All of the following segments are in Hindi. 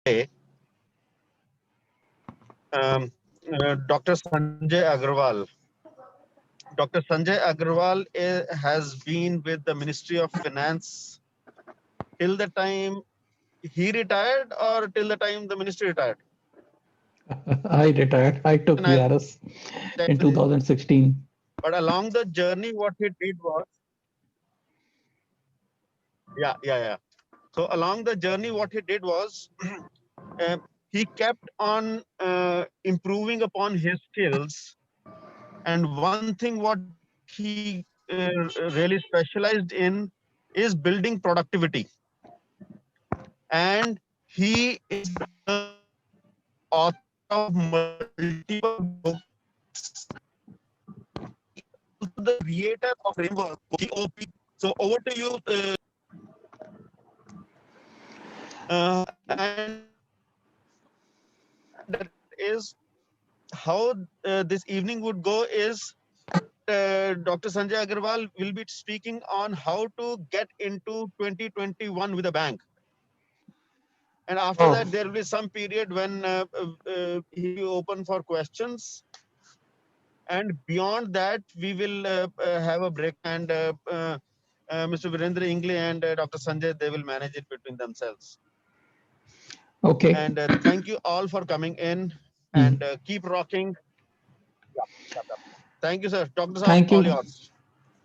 Dr. Sanjay Agarwal. Dr. Sanjay Agarwal has been with the Ministry of Finance till the time he retired or till the time the ministry retired? I retired. I took And I'll VRS check in with him. 2016. But along the journey, what he did was, yeah. So along the journey, what he did was, he kept on improving upon his skills. And one thing what he really specialized in is building productivity. And he is the author of multiple books. He is also the creator of framework GOP. So over to you. And that is how this evening would go is Dr. Sanjay Agarwal will be speaking on how to get into 2021 with a bang. And after Oh, that, there will be some period when he will be open for questions. And beyond that, we will have a break. And Mr. Virendra Ingle and Dr. Sanjay, they will manage it between themselves. okay. And thank you all for coming in and keep rocking. Thank you, sir. Dr. Saab, Thank all you. yours.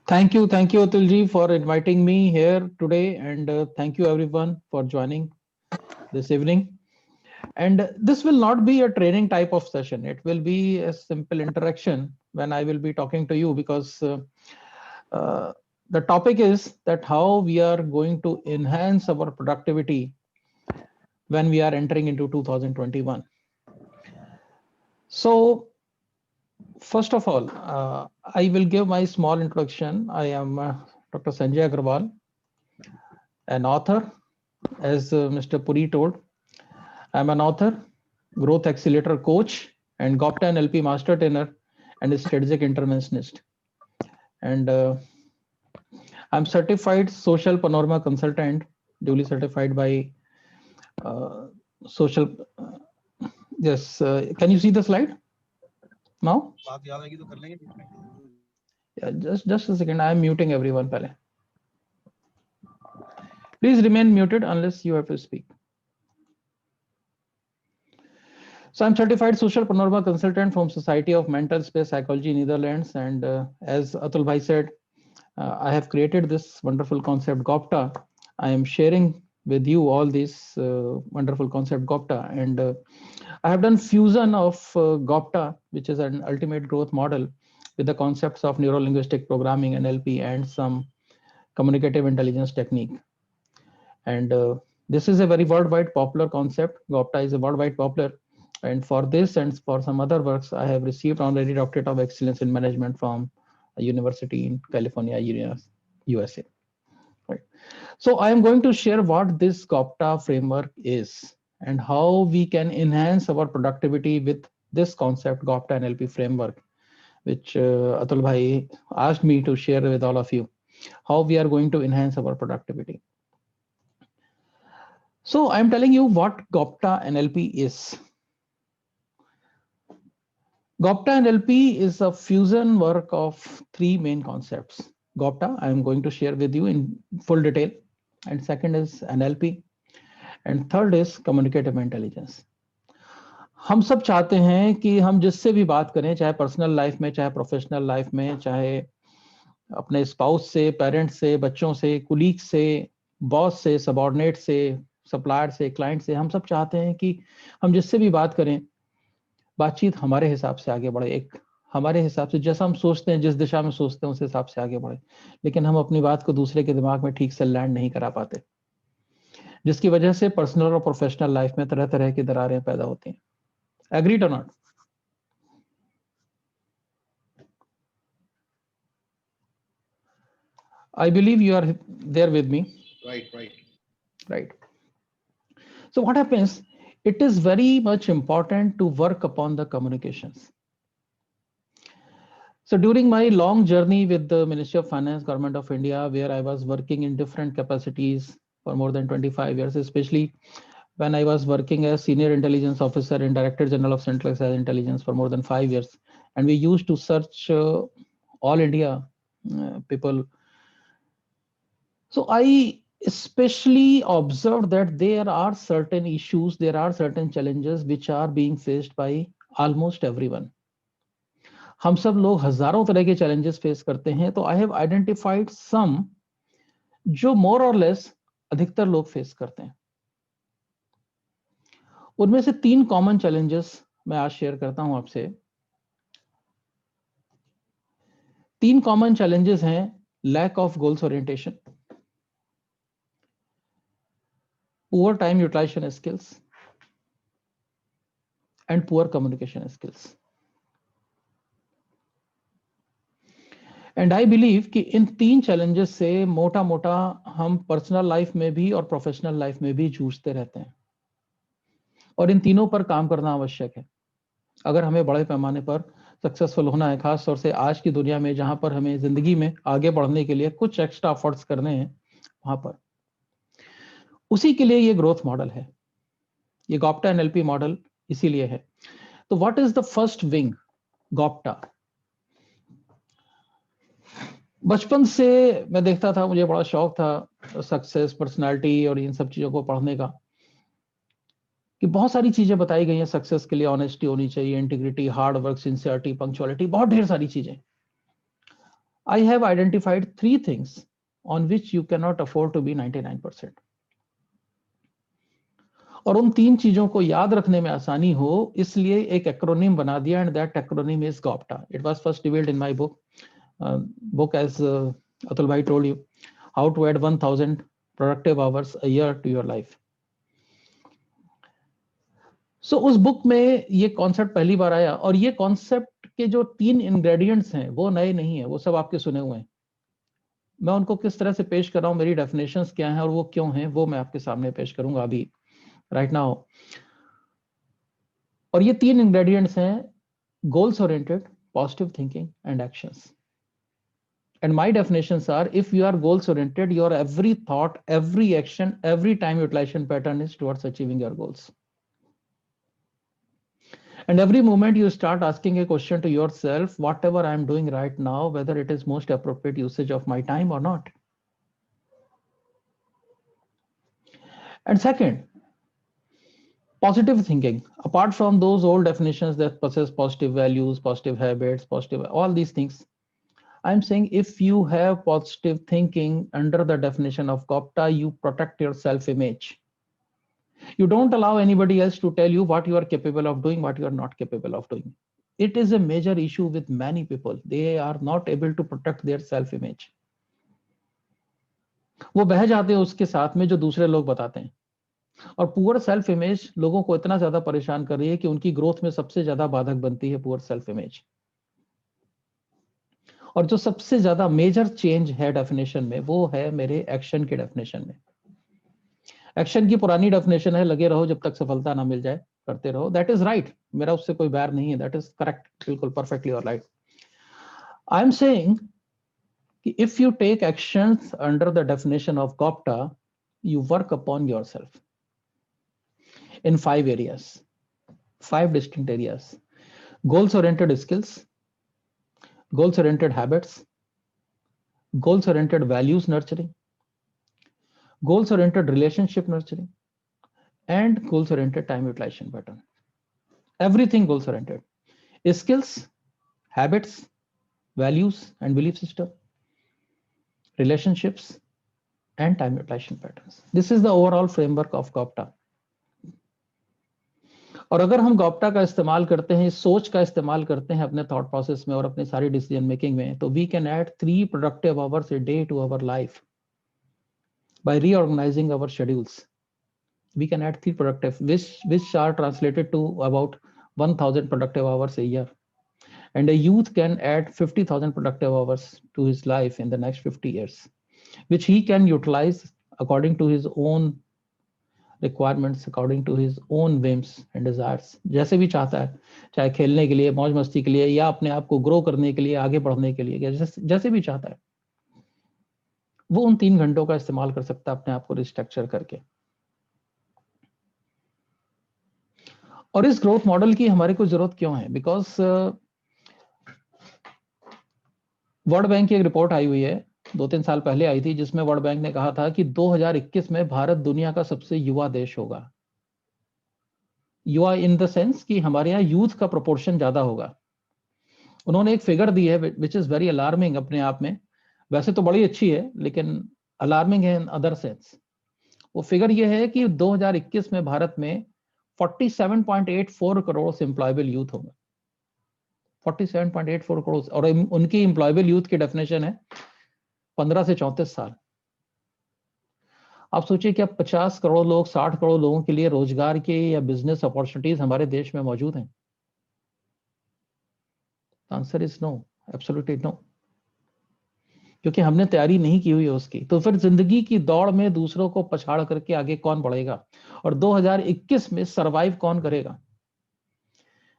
Thank you. Thank you, Atulji, for inviting me here today. And thank you, everyone, for joining this evening. And this will not be a training type of session. It will be a simple interaction when I will be talking to you, because uh, the topic is that how we are going to enhance our productivity when we are entering into 2021. So first of all, I will give my small introduction. I am Dr. Sanjay Agarwal, an author, as Mr. Puri told. I'm an author, growth accelerator coach, and GOPTA NLP master trainer and a strategic interventionist. And I'm certified social panorama consultant, duly certified by social. Yes, can you see the slide now? Yeah, just a second. I'm muting everyone. Pehle. Please remain muted unless you have to speak. So I'm certified social panorama consultant from Society of Mental Space Psychology, Netherlands. And as Atul Bhai said, I have created this wonderful concept GOPTA. I am sharing with you all this wonderful concept GOPTA. And I have done fusion of GOPTA, which is an ultimate growth model, with the concepts of neuro-linguistic programming, NLP, and some communicative intelligence technique. And this is a very worldwide popular concept. GOPTA is a worldwide popular. And for this and for some other works, I have received honorary doctorate of excellence in management from a university in California, USA. Right. So I am going to share what this GOPTA framework is and how we can enhance our productivity with this concept GOPTA NLP framework, which Atul Bhai asked me to share with all of you, how we are going to enhance our productivity. So I'm telling you what GOPTA NLP is. GOPTA NLP is a fusion work of three main concepts. GOPTA, I am going to share with you in full detail. And second is NLP. And third is communicative intelligence. हम सब चाहते हैं कि हम जिससे भी बात करें, चाहे पर्सनल लाइफ में, चाहे प्रोफेशनल लाइफ में, चाहे अपने स्पाउस से, पेरेंट्स से, बच्चों से, कुलीग से, बॉस से, सबॉर्डिनेट से, सप्लायर से, क्लाइंट से, हम सब चाहते हैं कि हम जिससे भी बात करें, बातचीत हमारे हिसाब से आगे बढ़े, एक हमारे हिसाब से जैसा हम सोचते हैं, जिस दिशा में सोचते हैं उस हिसाब से आगे बढ़े। लेकिन हम अपनी बात को दूसरे के दिमाग में ठीक से लैंड नहीं करा पाते, जिसकी वजह से पर्सनल और प्रोफेशनल लाइफ में तरह तरह की दरारें पैदा होती हैं। एग्रीड और not? I believe you are there with me. Right. So what happens? It is very much important to work upon the communications. So during my long journey with the Ministry of Finance, Government of India, where I was working in different capacities for more than 25 years, especially when I was working as senior intelligence officer in Director General of Central Excise Intelligence for more than 5 years, and we used to search all India people. So I especially observed that there are certain issues, there are certain challenges which are being faced by almost everyone. हम सब लोग हजारों तरह के challenges face करते हैं, तो I have identified some जो more or less अधिकतर लोग face करते हैं. उनमें से 3 कॉमन चैलेंजेस मैं आज शेयर करता हूं आपसे. 3 कॉमन चैलेंजेस हैं: lack of goals orientation, poor time utilisation skills and poor communication skills. And I believe कि इन 3 चैलेंजेस से मोटा मोटा हम पर्सनल लाइफ में भी और प्रोफेशनल लाइफ में भी जूझते रहते हैं, और इन तीनों पर काम करना आवश्यक है अगर हमें बड़े पैमाने पर सक्सेसफुल होना है, खास तौर से आज की दुनिया में जहां पर हमें जिंदगी में आगे बढ़ने के लिए कुछ एक्स्ट्रा एफर्ट्स करने हैं. वहां पर उसी के लिए ये ग्रोथ मॉडल है, ये गॉप्टा एनएलपी मॉडल इसीलिए है. तो what is the first wing? Gopta. बचपन से मैं देखता था, मुझे बड़ा शौक था सक्सेस, पर्सनालिटी और इन सब चीजों को पढ़ने का, कि बहुत सारी चीजें बताई गई हैं सक्सेस के लिए. ऑनेस्टी होनी चाहिए, integrity, hard work, sincerity, punctuality, बहुत ढेर सारी चीजें. I have identified 3 things on which you cannot afford to be 99%. और उन 3 चीजों को याद रखने में आसानी हो इसलिए एक एक्रोनिम बना दिया, and that acronym is Gopta. It was first revealed in my book as Atul bhai told you, how to add 1000 productive hours a year to your life. So उस बुक में ये कॉन्सेप्ट पहली बार आया, और ये कॉन्सेप्ट के जो 3 इंग्रेडिएंट्स हैं वो नए नहीं है, वो सब आपके सुने हुए हैं. मैं उनको किस तरह से पेश कर रहा हूं, मेरी डेफिनेशंस क्या हैं और वो क्यों हैं, वो मैं आपके सामने पेश करूंगा अभी, राइट नाउ. और ये 3 इंग्रेडिएंट्स हैं: goals oriented, positive thinking and actions. And my definitions are, if you are goals oriented, your every thought, every action, every time utilization pattern is towards achieving your goals. And every moment you start asking a question to yourself, whatever I am doing right now, whether it is most appropriate usage of my time or not. And second, positive thinking. Apart from those old definitions that possess positive values, positive habits, positive, all these things, I'm saying if you have positive thinking under the definition of Gopta, you protect your self-image. You don't allow anybody else to tell you what you are capable of doing, what you are not capable of doing. It is a major issue with many people. They are not able to protect their self-image. वो बह जाते हैं उसके साथ में जो दूसरे लोग बताते हैं, और पुअर सेल्फ इमेज लोगों को इतना ज्यादा परेशान कर रही है कि उनकी ग्रोथ में सबसे ज्यादा बाधक बनती है पुअर सेल्फ इमेज. और जो सबसे ज्यादा मेजर चेंज है डेफिनेशन में, वो है मेरे एक्शन के डेफिनेशन में. एक्शन की पुरानी डेफिनेशन है, लगे रहो जब तक सफलता ना मिल जाए, करते रहो. दैट इज राइट, मेरा उससे कोई बैर नहीं है, दैट इज करेक्ट, बिल्कुल परफेक्टली और राइट. आई एम सेइंग कि if you take actions under the definition of Gopta, you work upon yourself in 5 areas, 5 distinct areas: goals oriented skills, goals oriented habits, goals oriented values nurturing, goals oriented relationship nurturing, and goals oriented time utilization pattern. Everything goals oriented: skills, habits, values and belief system, relationships, and time utilization patterns. This is the overall framework of Gopta. और अगर हम गॉप्टा का इस्तेमाल करते हैं, सोच का इस्तेमाल करते हैं अपने थॉट प्रोसेस में और अपने सारी डिसीजन मेकिंग में, तो we can add 3 productive hours a day to our life by reorganising our schedules. We can add 3 productive which are translated to about 1000 productive hours a year, and a youth can add 50,000 productive hours to his life in the next 50 years, which he can utilize according to his own requirements, according to his own whims and desires. जैसे भी चाहता है, चाहे खेलने के लिए, मौज मस्ती के लिए, या अपने आप को ग्रो करने के लिए, आगे बढ़ने के लिए, जैसे भी चाहता है, वो उन 3 घंटों का इस्तेमाल कर सकता है अपने आप को रिस्ट्रक्चर करके. और इस ग्रोथ मॉडल की हमारे को जरूरत क्यों है? बिकॉज वर्ल्ड बैंक की एक रिपोर्ट आई हुई है, 2-3 साल पहले आई थी, जिसमें वर्ल्ड बैंक ने कहा था कि 2021 में भारत दुनिया का सबसे युवा देश होगा। युवा इन द सेंस कि हमारे यहाँ यूथ का प्रोपोर्शन ज्यादा होगा। उन्होंने एक फिगर दी है विच इज वेरी अलार्मिंग अपने आप में, वैसे तो बड़ी अच्छी है लेकिन अलार्मिंग है इन अदर सेंस। वो फिगर ये है कि 2021 में भारत में 47.84 करोड़ एम्प्लॉयबल यूथ होंगे। 47.84 करोड़, और उनकी एम्प्लॉयबल यूथ की डेफिनेशन है 15 से 34 साल। आप सोचिए कि अब 50 करोड़ लोग, 60 करोड़ लोगों के लिए रोजगार के या बिजनेस अपॉर्चुनिटीज हमारे देश में मौजूद हैं? Answer is no, absolutely no, क्योंकि हमने तैयारी नहीं की हुई है उसकी। तो फिर जिंदगी की दौड़ में दूसरों को पछाड़ करके आगे कौन बढ़ेगा? और 2021 में सरवाइव कौन करेगा?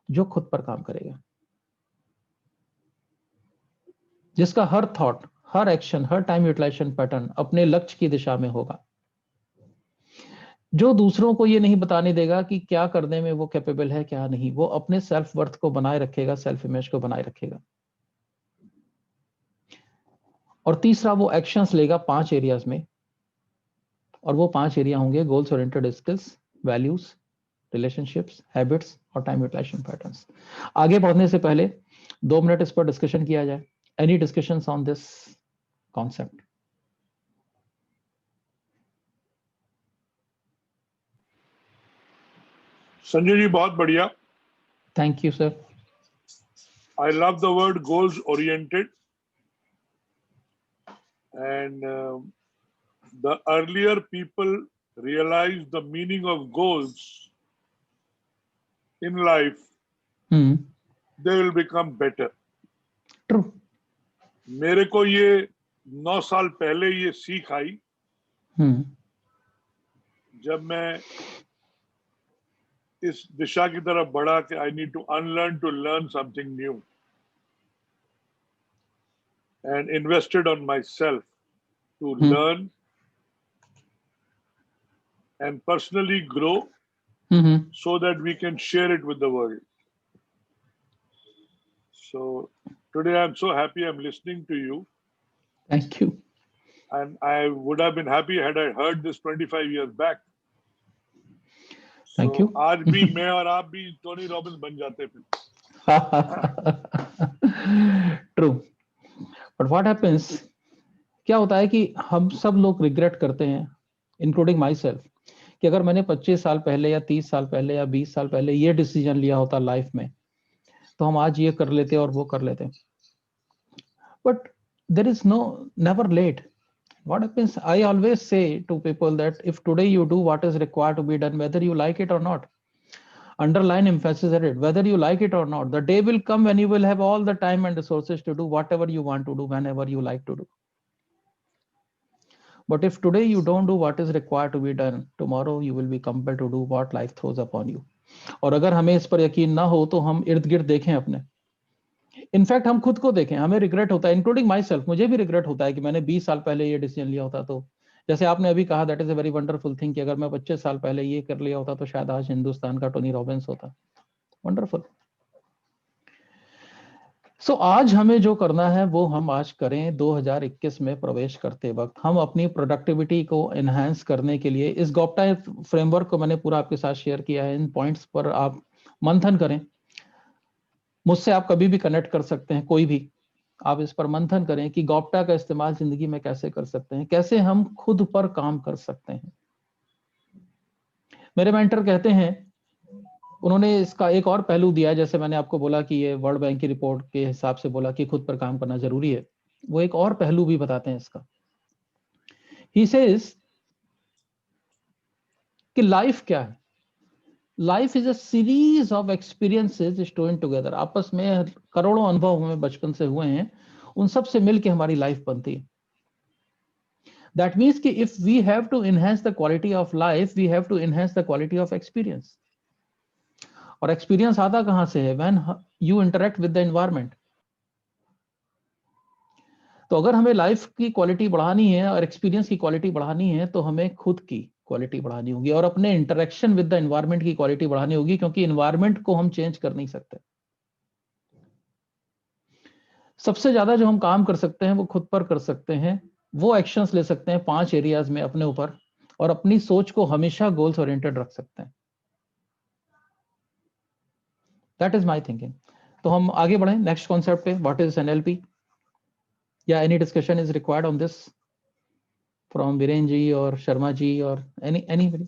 जो खुद पर काम करेगा, जिसका हर थॉट, हर एक्शन, हर टाइम यूटिलाइजेशन पैटर्न अपने लक्ष्य की दिशा में होगा, जो दूसरों को ये नहीं बताने देगा कि क्या करने में वो कैपेबल है क्या नहीं। वो अपने सेल्फ वर्थ को बनाए रखेगा, सेल्फ इमेज को बनाए रखेगा। और तीसरा, वो एक्शंस लेगा 5 एरियाज में, और वो 5 एरिया होंगे goals oriented skills, values, relationships, habits और टाइम यूटिलाइजेशन पैटर्न्स। आगे बढ़ने से पहले 2 मिनट इस पर डिस्कशन किया जाए। Any discussions on this concept? Sanjay ji बहुत बढ़िया। Thank you sir. I love the word goals oriented, and the earlier people realize the meaning of goals in life, they will become better. True. मेरे को ये 9 साल पहले ये सीख आई जब मैं इस दिशा की तरफ बढ़ा कि I need to unlearn to learn something new, and invested on myself to learn and personally grow so that we can share it with the world. So today I'm so happy I'm listening to you. Thank you. And I would have been happy had I heard this 25 years back. Thank you. आज भी मैं और आप भी टोनी रॉबिन्स बन जाते फिर। True. But what happens, क्या होता है कि हम सब लोग रिग्रेट करते हैं, इंक्लूडिंग माई सेल्फ, कि अगर मैंने 25 साल पहले या 30 साल पहले या 20 साल पहले ये डिसीजन लिया होता लाइफ में, तो हम आज ये कर लेते और वो कर लेते। But there is never late. What happens, I always say to people that if today you do what is required to be done, whether you like it or not, underline emphasis at it, whether you like it or not, the day will come when you will have all the time and resources to do whatever you want to do whenever you like to do. But if today you don't do what is required to be done, tomorrow you will be compelled to do what life throws upon you. और अगर हमें इस पर यकीन ना हो तो हम इर्द गिर्द देखें अपने, इनफैक्ट हम खुद को देखें, हमें रिग्रेट होता है, इंक्लूडिंग माई सेल्फ, मुझे भी रिग्रेट होता है कि मैंने 20 साल पहले ये डिसीजन लिया होता। तो जैसे आपने अभी कहा, that is a very wonderful thing कि अगर मैं 25 साल पहले ये कर लिया होता तो शायद आज हिंदुस्तान का टोनी रॉबिन्स होता। वंडरफुल। सो आज हमें जो करना है वो हम आज करें। 2021 में प्रवेश करते वक्त हम अपनी प्रोडक्टिविटी को एनहांस करने के लिए इस गॉप्टा फ्रेमवर्क को मैंने पूरा आपके साथ शेयर किया है। इन पॉइंट्स पर आप मंथन करें। मुझसे आप कभी भी कनेक्ट कर सकते हैं, कोई भी, आप इस पर मंथन करें कि गॉप्टा का इस्तेमाल जिंदगी में कैसे कर सकते हैं, कैसे हम खुद पर काम कर सकते हैं। मेरे मेंटर कहते हैं, उन्होंने इसका एक और पहलू दिया है, जैसे मैंने आपको बोला कि ये वर्ल्ड बैंक की रिपोर्ट के हिसाब से बोला कि खुद पर काम करना जरूरी है, वो एक और पहलू भी बताते हैं इसका। ही सेज कि लाइफ क्या है? Life is a series of experiences stone together. आपस में करोड़ों अनुभव हमें बचपन से हुए हैं, उन सब से मिलके हमारी लाइफ बनती है। दैट मीन्स कि if we have to enhance the quality of life, we have to enhance the quality of experience. और एक्सपीरियंस आता कहां से है? When you interact with the environment. तो अगर हमें लाइफ की क्वालिटी बढ़ानी है और एक्सपीरियंस की क्वालिटी बढ़ानी है तो हमें खुद की क्वालिटी बढ़ानी होगी और अपने इंटरेक्शन विद द एनवायरनमेंट की क्वालिटी बढ़ानी होगी, क्योंकि एनवायरनमेंट को हम चेंज कर नहीं सकते। सबसे ज्यादा जो हम काम कर सकते हैं वो खुद पर कर सकते हैं, वो एक्शंस ले सकते हैं 5 एरियाज में अपने ऊपर, और अपनी सोच को हमेशा गोल्स ओरिएंटेड रख सकते हैं। That is my thinking. तो हम आगे बढ़ें नेक्स्ट कॉन्सेप्ट पे, व्हाट इज एनएलपी, या any discussion is required on this from Viren ji और शर्मा जी और anybody?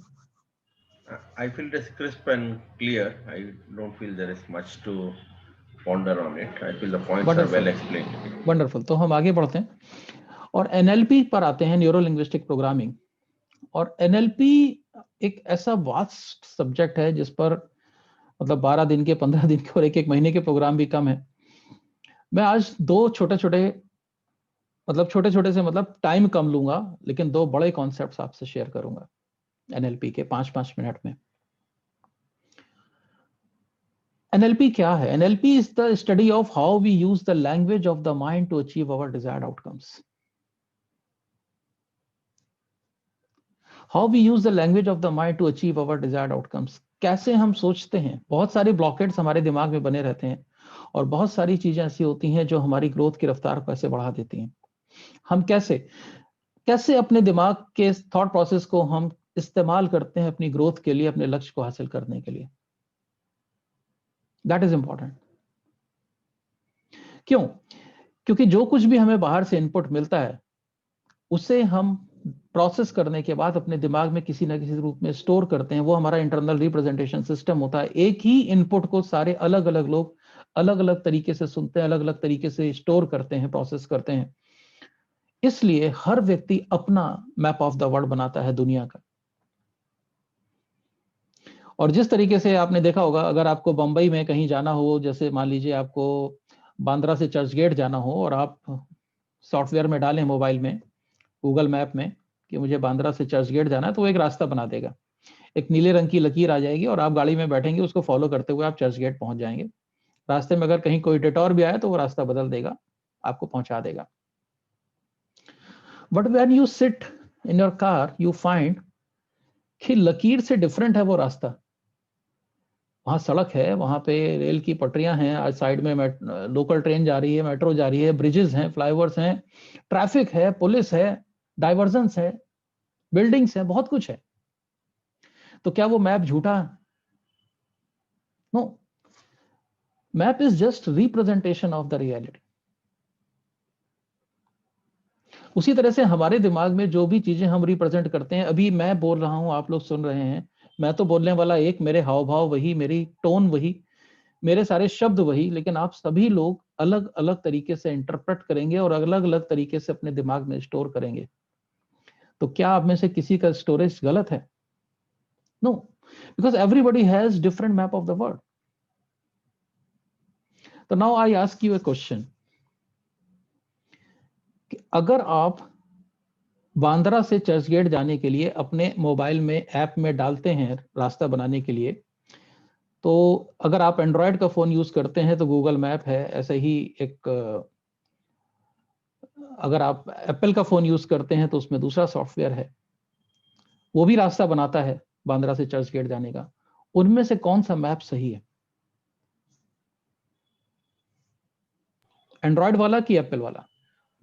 I feel it is crisp and clear. I don't feel there is much to ponder on it. I feel the points are well explained. Wonderful. तो हम आगे बढ़ते हैं और एनएलपी पर आते हैं, न्यूरो लिंग्विस्टिक प्रोग्रामिंग। और एनएलपी एक ऐसा वास्ट सब्जेक्ट है जिस पर मतलब 12 दिन के, 15 दिन के और एक महीने के प्रोग्राम भी कम है। मैं आज दो छोटे छोटे से मतलब टाइम कम लूंगा, लेकिन दो बड़े कॉन्सेप्ट्स आपसे शेयर करूंगा एनएलपी के 5-5 मिनट में। एनएलपी क्या है? NLP is the study of how we use the language of the mind to achieve our desired outcomes. How we use the language of the mind to achieve our desired outcomes. कैसे हम सोचते हैं। बहुत सारे ब्लॉकेट्स हमारे दिमाग में बने रहते हैं और बहुत सारी चीजें ऐसी होती हैं जो हमारी ग्रोथ की रफ्तार को ऐसे बढ़ा देती हैं। हम कैसे अपने दिमाग के थॉट प्रोसेस को हम इस्तेमाल करते हैं अपनी ग्रोथ के लिए, अपने लक्ष्य को हासिल करने के लिए। That is important. क्यों? क्योंकि जो कुछ भी हमें बाहर से इनपुट मिलता है उसे हम प्रोसेस करने के बाद अपने दिमाग में किसी ना किसी रूप में स्टोर करते हैं। वो हमारा इंटरनल रिप्रेजेंटेशन सिस्टम होता है। एक ही इनपुट को सारे अलग अलग लोग अलग अलग तरीके से सुनते हैं, अलग अलग तरीके से स्टोर करते हैं, प्रोसेस करते हैं। इसलिए हर व्यक्ति अपना मैप ऑफ द वर्ल्ड बनाता है दुनिया का। और जिस तरीके से आपने देखा होगा, अगर आपको बंबई में कहीं जाना हो, जैसे मान लीजिए आपको बांद्रा से चर्च गेट जाना हो और आप सॉफ्टवेयर में डालें मोबाइल में, गूगल मैप में, कि मुझे बांद्रा से चर्च गेट जाना है, तो वो एक रास्ता बना देगा। एक नीले रंग की लकीर आ जाएगी और आप गाड़ी में बैठेंगे, उसको फॉलो करते हुए आप चर्च गेट पहुंच जाएंगे। रास्ते में अगर कहीं कोई डिटॉर भी आए तो वो रास्ता बदल देगा, आपको पहुंचा देगा। But when you sit in your car you find कि लकीर से डिफरेंट है वो रास्ता। वहां सड़क है, वहां पे रेल की पटरियां हैं, आज साइड में लोकल ट्रेन जा रही है, मेट्रो जा रही है, ब्रिजेस हैं, फ्लाईओवर्स हैं, ट्रैफिक है, पुलिस है, डाइवर्जन है, बिल्डिंग्स है, बहुत कुछ है। तो क्या वो मैप झूठा? No, map is just representation of the reality. उसी तरह से हमारे दिमाग में जो भी चीजें हम रिप्रेजेंट करते हैं, अभी मैं बोल रहा हूं, आप लोग सुन रहे हैं, मैं तो बोलने वाला एक, मेरे हाव भाव वही, मेरी टोन वही, मेरे सारे शब्द वही, लेकिन आप सभी लोग अलग अलग तरीके से इंटरप्रेट करेंगे और अलग अलग तरीके से अपने दिमाग में स्टोर करेंगे। तो क्या आप में से किसी का स्टोरेज गलत है? No, because everybody has different map of the world. तो now I ask you a question, अगर आप बांद्रा से चर्चगेट जाने के लिए अपने मोबाइल में ऐप में डालते हैं रास्ता बनाने के लिए, तो अगर आप एंड्रॉयड का फोन यूज करते हैं तो गूगल मैप है, ऐसे ही एक अगर आप एप्पल का फोन यूज करते हैं तो उसमें दूसरा सॉफ्टवेयर है, वो भी रास्ता बनाता है बांद्रा से चर्चगेट जाने का। उनमें से कौन सा मैप सही है, एंड्रॉयड वाला कि एप्पल वाला?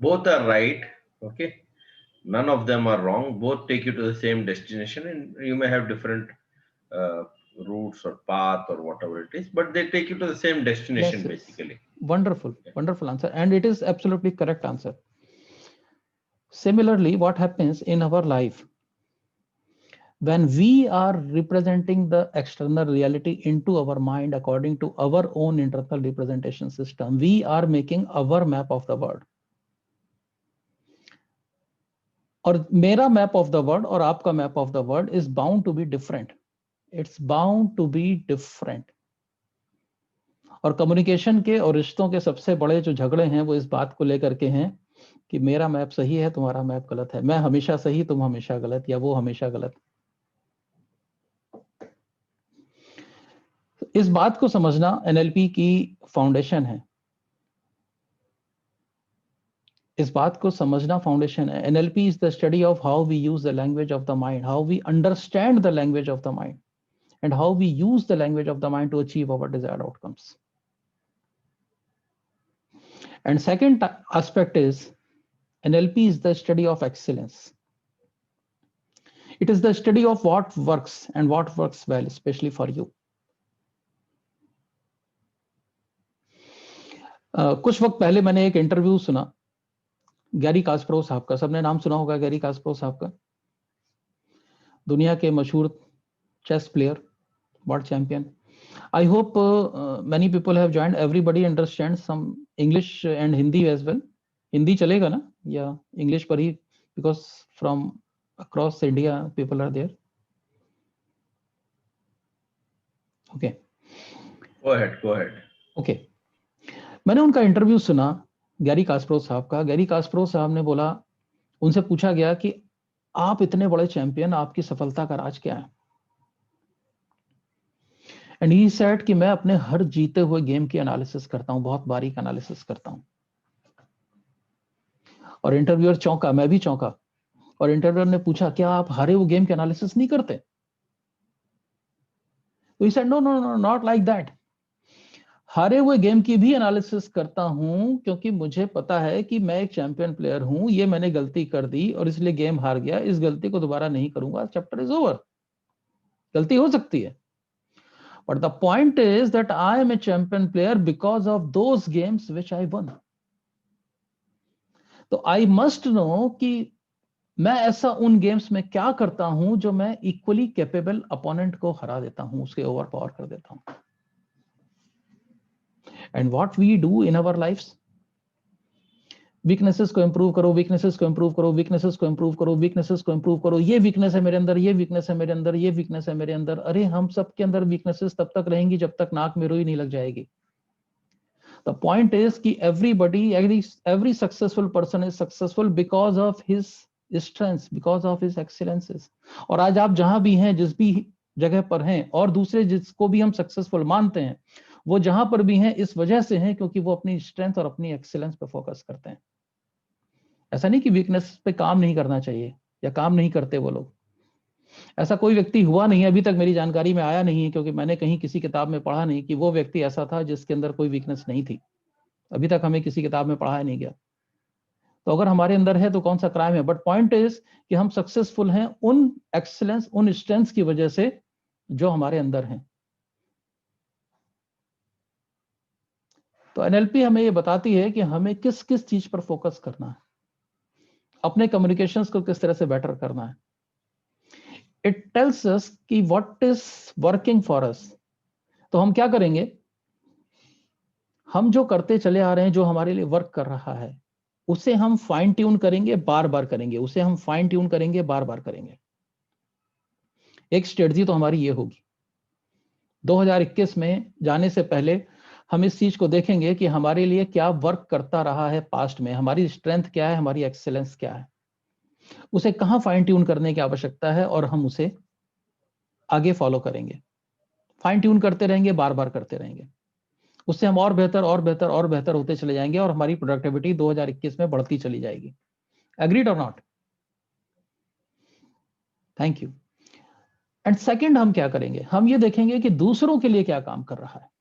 Both are right. Okay. None of them are wrong. Both take you to the same destination, and you may have different uh, routes or path or whatever it is, but they take you to the same destination. Yes, basically. Wonderful, wonderful answer, and it is absolutely correct answer. Similarly, what happens in our life when we are representing the external reality into our mind according to our own internal representation system, we are making our map of the world. और मेरा मैप ऑफ द वर्ल्ड और आपका map of the world is bound to be different. It's bound to be different. और कम्युनिकेशन के और रिश्तों के सबसे बड़े जो झगड़े हैं वो इस बात को लेकर के हैं कि मेरा मैप सही है, तुम्हारा मैप गलत है, मैं हमेशा सही, तुम हमेशा गलत, या वो हमेशा गलत। इस बात को समझना एनएलपी की फाउंडेशन है। इस बात को समझना फाउंडेशन है. NLP is the study of how we use the language of the mind, how we understand the language of the mind, and how we use the language of the mind to achieve our desired outcomes. And second aspect is NLP is the study of excellence. It is the study of what works and what works well, especially for you. कुछ वक्त पहले मैंने एक इंटरव्यू सुना गैरी कास्परोव साहब का. सबने नाम सुना होगा गैरी कास्परोव साहब का, दुनिया के मशहूर chess player, world champion. I hope many people have joined. Everybody understands some English and Hindi as well. Hindi चलेगा ना या इंग्लिश पर ही, because from across India people are there. Okay. Go ahead. Okay. मैंने उनका इंटरव्यू सुना गैरी कास्परोव साहब का. गैरी कास्परोव साहब ने बोला, उनसे पूछा गया कि आप इतने बड़े चैंपियन, आपकी सफलता का राज क्या है? एंड ही सेड कि मैं अपने हर जीते हुए गेम की एनालिसिस करता हूं, बहुत बारीक एनालिसिस करता हूं. और इंटरव्यूअर चौंका, मैं भी चौंका. और इंटरव्यूअर ने पूछा, क्या आप हारे हुए गेम की एनालिसिस नहीं करते? तो he said, no, not like that. हारे हुए गेम की भी एनालिसिस करता हूं, क्योंकि मुझे पता है कि मैं एक चैंपियन प्लेयर हूं, ये मैंने गलती कर दी और इसलिए गेम हार गया, इस गलती को दोबारा नहीं करूंगा, चैप्टर इज ओवर. गलती हो सकती है, but the point is that I am a champion player because of those games which I won. तो आई मस्ट नो कि मैं ऐसा उन गेम्स में क्या करता हूं जो मैं इक्वली कैपेबल अपोनेंट को हरा देता हूं, उसके ओवर पावर कर देता हूं. And what we do in our lives, weaknesses को improve करो, weaknesses को improve करो, weaknesses को improve करो, weaknesses को improve करो. ये weakness है मेरे अंदर, ये weakness है मेरे अंदर, ये weakness है मेरे अंदर. अरे हम सब के अंदर weaknesses तब तक रहेंगी जब तक नाक में रुई नहीं लग जाएगी. The point is कि every successful person is successful because of his strengths, because of his excellences. और आज आप जहां भी हैं, जिस भी जगह पर हैं, और दूसरे जिसको भी हम सक्सेसफुल मानते हैं, वो जहां पर भी हैं इस वजह से हैं क्योंकि वो अपनी स्ट्रेंथ और अपनी एक्सीलेंस पे फोकस करते हैं. ऐसा नहीं कि वीकनेस पे काम नहीं करना चाहिए या काम नहीं करते वो लोग. ऐसा कोई व्यक्ति हुआ नहीं, अभी तक मेरी जानकारी में आया नहीं है, क्योंकि मैंने कहीं किसी किताब में पढ़ा नहीं कि वो व्यक्ति ऐसा था जिसके अंदर कोई वीकनेस नहीं थी. अभी तक हमें किसी किताब में पढ़ाया नहीं गया. तो अगर हमारे अंदर है तो कौन सा क्राइम है? बट पॉइंट इज कि हम सक्सेसफुल हैं उन एक्सीलेंस, उन स्ट्रेंथ्स की वजह से जो हमारे अंदर हैं. तो एनएलपी हमें ये बताती है कि हमें किस किस चीज पर फोकस करना है, अपने कम्युनिकेशंस को किस तरह से बेटर करना है. इट टेल्स अस कि what is working for us. तो हम क्या करेंगे, हम जो करते चले आ रहे हैं, जो हमारे लिए वर्क कर रहा है, उसे हम फाइन ट्यून करेंगे, बार बार करेंगे, उसे हम फाइन ट्यून करेंगे, बार बार करेंगे. एक स्ट्रेटजी तो हमारी ये होगी, 2021 में जाने से पहले हम इस चीज को देखेंगे कि हमारे लिए क्या वर्क करता रहा है पास्ट में, हमारी स्ट्रेंथ क्या है, हमारी एक्सेलेंस क्या है, उसे कहां फाइन ट्यून करने की आवश्यकता है, और हम उसे आगे फॉलो करेंगे. फाइन ट्यून करते रहेंगे, बार बार करते रहेंगे, उससे हम और बेहतर और बेहतर और बेहतर होते चले जाएंगे और हमारी प्रोडक्टिविटी 2021 में बढ़ती चली जाएगी. एग्रीड और not? Thank you. And second हम क्या करेंगे, हम ये देखेंगे कि दूसरों के लिए क्या काम कर रहा है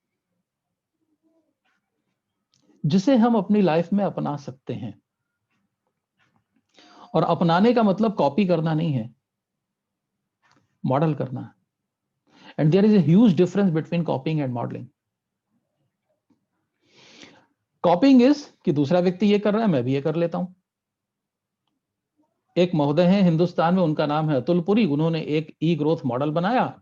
जिसे हम अपनी लाइफ में अपना सकते हैं. और अपनाने का मतलब कॉपी करना नहीं है, मॉडल करना है. And there is a huge difference between copying and modelling. Copying is कि दूसरा व्यक्ति ये कर रहा है, मैं भी ये कर लेता हूं. एक महोदय हैं हिंदुस्तान में, उनका नाम है अतुल पुरी. उन्होंने एक ई ग्रोथ मॉडल बनाया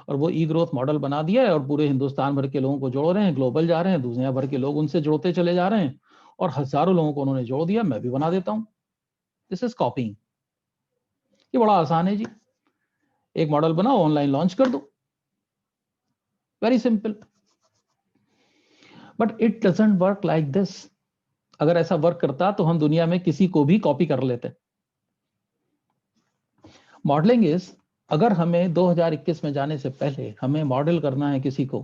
और वो ई ग्रोथ मॉडल बना दिया है और पूरे हिंदुस्तान भर के लोगों को जोड़ रहे हैं, ग्लोबल जा रहे हैं, दुनिया भर के लोग उनसे जोड़ते चले जा रहे हैं और हजारों लोगों को उन्होंने जोड़ दिया. मैं भी बना देता हूं. This is कॉपिंग. ये बड़ा आसान है जी, एक मॉडल बनाओ, ऑनलाइन लॉन्च कर दो, very simple. But it doesn't work like this. अगर ऐसा वर्क करता तो हम दुनिया में किसी को भी कॉपी कर लेते. मॉडलिंग इज, अगर हमें 2021 में जाने से पहले हमें मॉडल करना है किसी को,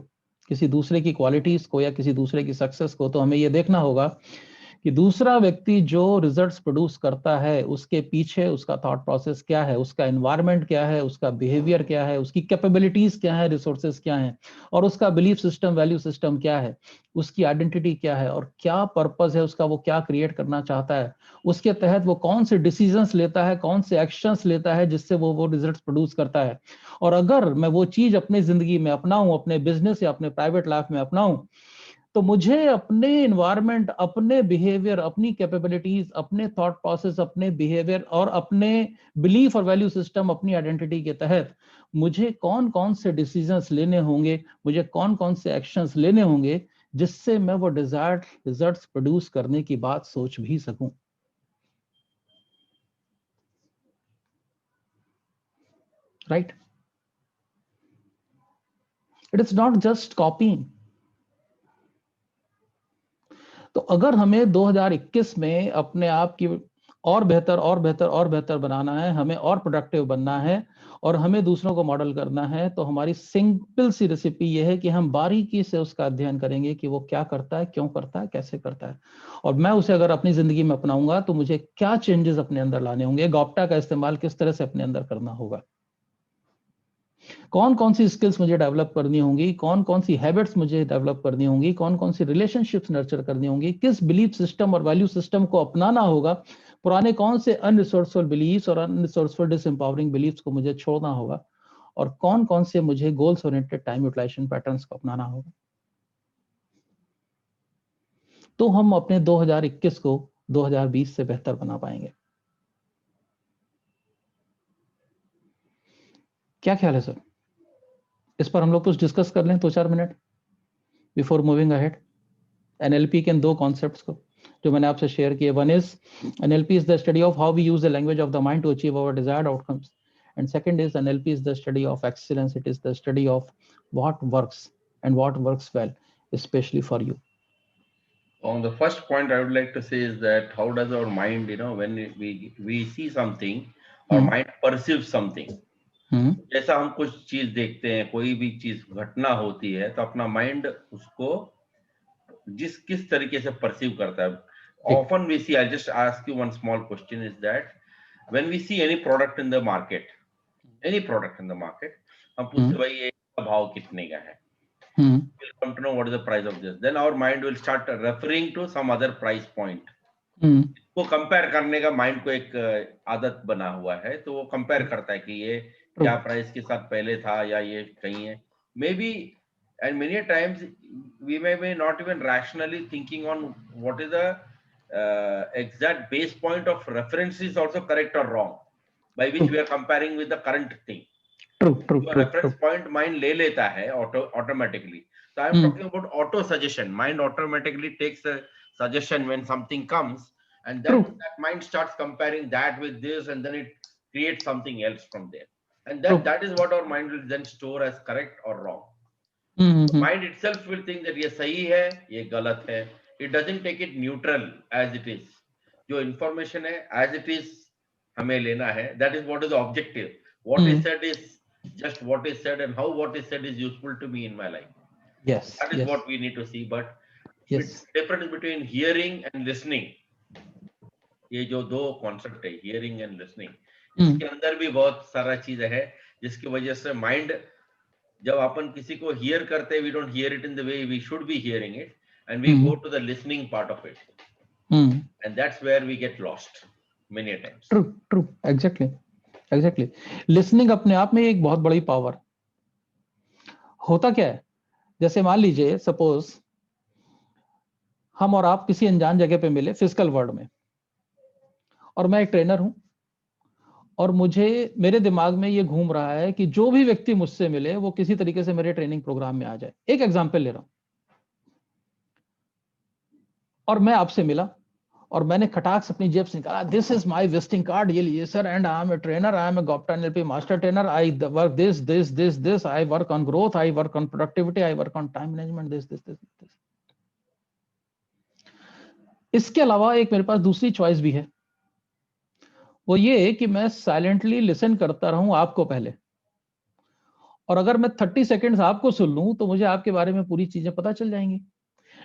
किसी दूसरे की क्वालिटीज को या किसी दूसरे की सक्सेस को, तो हमें यह देखना होगा कि दूसरा व्यक्ति जो रिजल्ट्स प्रोड्यूस करता है उसके पीछे उसका थॉट प्रोसेस क्या है, उसका एनवायरनमेंट क्या है, उसका बिहेवियर क्या है, उसकी कैपेबिलिटीज क्या है, रिसोर्सेज क्या है, और उसका बिलीफ सिस्टम, वैल्यू सिस्टम क्या है, उसकी आइडेंटिटी क्या है, और क्या पर्पस है उसका, वो क्या क्रिएट करना चाहता है, उसके तहत वो कौन से डिसीजंस लेता है, कौन से एक्शंस लेता है जिससे वो रिजल्ट्स प्रोड्यूस करता है। और अगर मैं वो चीज अपनी जिंदगी में अपनाऊं, अपने बिजनेस या अपने प्राइवेट लाइफ में अपनाऊं, तो मुझे अपने इन्वायरमेंट, अपने बिहेवियर, अपनी कैपेबिलिटीज, अपने थॉट प्रोसेस, अपने बिहेवियर और अपने बिलीफ और वैल्यू सिस्टम, अपनी आइडेंटिटी के तहत मुझे कौन कौन से डिसीजंस लेने होंगे, मुझे कौन कौन से एक्शंस लेने होंगे जिससे मैं वो डिजायर्ड रिजल्ट्स प्रोड्यूस करने की बात सोच भी सकूं। Right? It is not just copying. तो अगर हमें 2021 में अपने आप की और बेहतर और बेहतर और बेहतर बनाना है, हमें और प्रोडक्टिव बनना है और हमें दूसरों को मॉडल करना है, तो हमारी सिंपल सी रेसिपी ये है कि हम बारीकी से उसका अध्ययन करेंगे कि वो क्या करता है, क्यों करता है, कैसे करता है, और मैं उसे अगर अपनी जिंदगी में अपनाऊंगा तो मुझे क्या चेंजेस अपने अंदर लाने होंगे, गॉप्टा का इस्तेमाल किस तरह से अपने अंदर करना होगा, कौन कौन सी स्किल्स मुझे डेवलप करनी होंगी, कौन कौन सी हैबिट्स मुझे डेवलप करनी होंगी, कौन कौन सी रिलेशनशिप्स नर्चर करनी होंगी, किस बिलीफ सिस्टम और वैल्यू सिस्टम को अपनाना होगा, पुराने कौन से अनरिसोर्सफुल बिलीफ्स और अनरिसोर्सफुल डिसएम्पावरिंग बिलीफ्स को मुझे छोड़ना होगा, और कौन कौन से मुझे goals oriented time utilisation patterns को अपनाना होगा। तो हम अपने 2021 को 2020 से बेहतर बना पाएंगे। क्या ख्याल है सर? इस पर हम लोग कुछ डिस्कस कर लें 2-4 minute before moving ahead. NLP के 2 कॉन्सेप्ट्स को जो मैंने आपसे शेयर किए, one is NLP is the study of how we use the language of the mind to achieve our desired outcomes, and second is NLP is the study of excellence, it is the study of what works and what works well specially for you. On the first point, I would like to say is that how does our mind, when we see something, our mind perceives something. जैसा हम कुछ चीज देखते हैं, कोई भी चीज घटना होती है, तो अपना माइंड उसको किस तरीके से परसीव करता है. Often we see, I'll just ask you one small question, is that when we see any product in the market, हम पूछते भाई ये भाव कितने का है, we'll come to know what is the price of this, then our mind will start referring to some other price point. इसको कंपेयर करने का माइंड को एक आदत बना हुआ है, तो वो कंपेयर करता है कि ये क्या प्राइस के साथ पहले था या ये कहीं है. May be, and many times we may not even rationally thinking on what is the exact base point of reference is also correct or wrong, by which we are comparing with the current thing. True. Reference point mind ले लेता है automatically. So I am talking about auto suggestion. Mind automatically takes a suggestion when something comes, and then that mind starts comparing that with this, and then it creates something else from there. And that is what our mind will then store as correct or wrong. Mind itself will think that ये सही है, ये गलत है. It doesn't take it neutral as it is. जो information है as it is हमें लेना है. That is what is the objective. What is said is just what is said, and how what is said is useful to me in my life. Yes. That is what we need to see. But it's difference between hearing and listening. ये जो 2 concept है, hearing and listening, इसके अंदर भी बहुत सारा चीज है जिसकी वजह से माइंड, जब अपन किसी को हियर करते हैं, we don't hear it in the way we should be hearing it, and we go to the listening part of it, and that's where we get lost many times. True. Exactly. Listening अपने आप में एक बहुत बड़ी पावर. होता क्या है, जैसे मान लीजिए सपोज हम और आप किसी अनजान जगह पे मिले फिजिकल वर्ल्ड में, और मैं एक ट्रेनर हूं, और मेरे दिमाग में ये घूम रहा है कि जो भी व्यक्ति मुझसे मिले वो किसी तरीके से मेरे ट्रेनिंग प्रोग्राम में आ जाए. एक एग्जांपल ले रहा हूं, और मैं आपसे मिला और मैंने खटाक से अपनी जेब से निकाला, this is my visiting card, ये लीजिए sir, and I am a trainer, I am a Gopta NLP master trainer, I work this, I work on growth, I work on productivity, I work on time management, this. इसके अलावा एक मेरे पास दूसरी चॉइस भी है, वो ये कि मैं साइलेंटली लिसन करता रहूं आपको पहले, और अगर मैं 30 सेकेंड्स आपको सुन लूं तो मुझे आपके बारे में पूरी चीजें पता चल जाएंगी,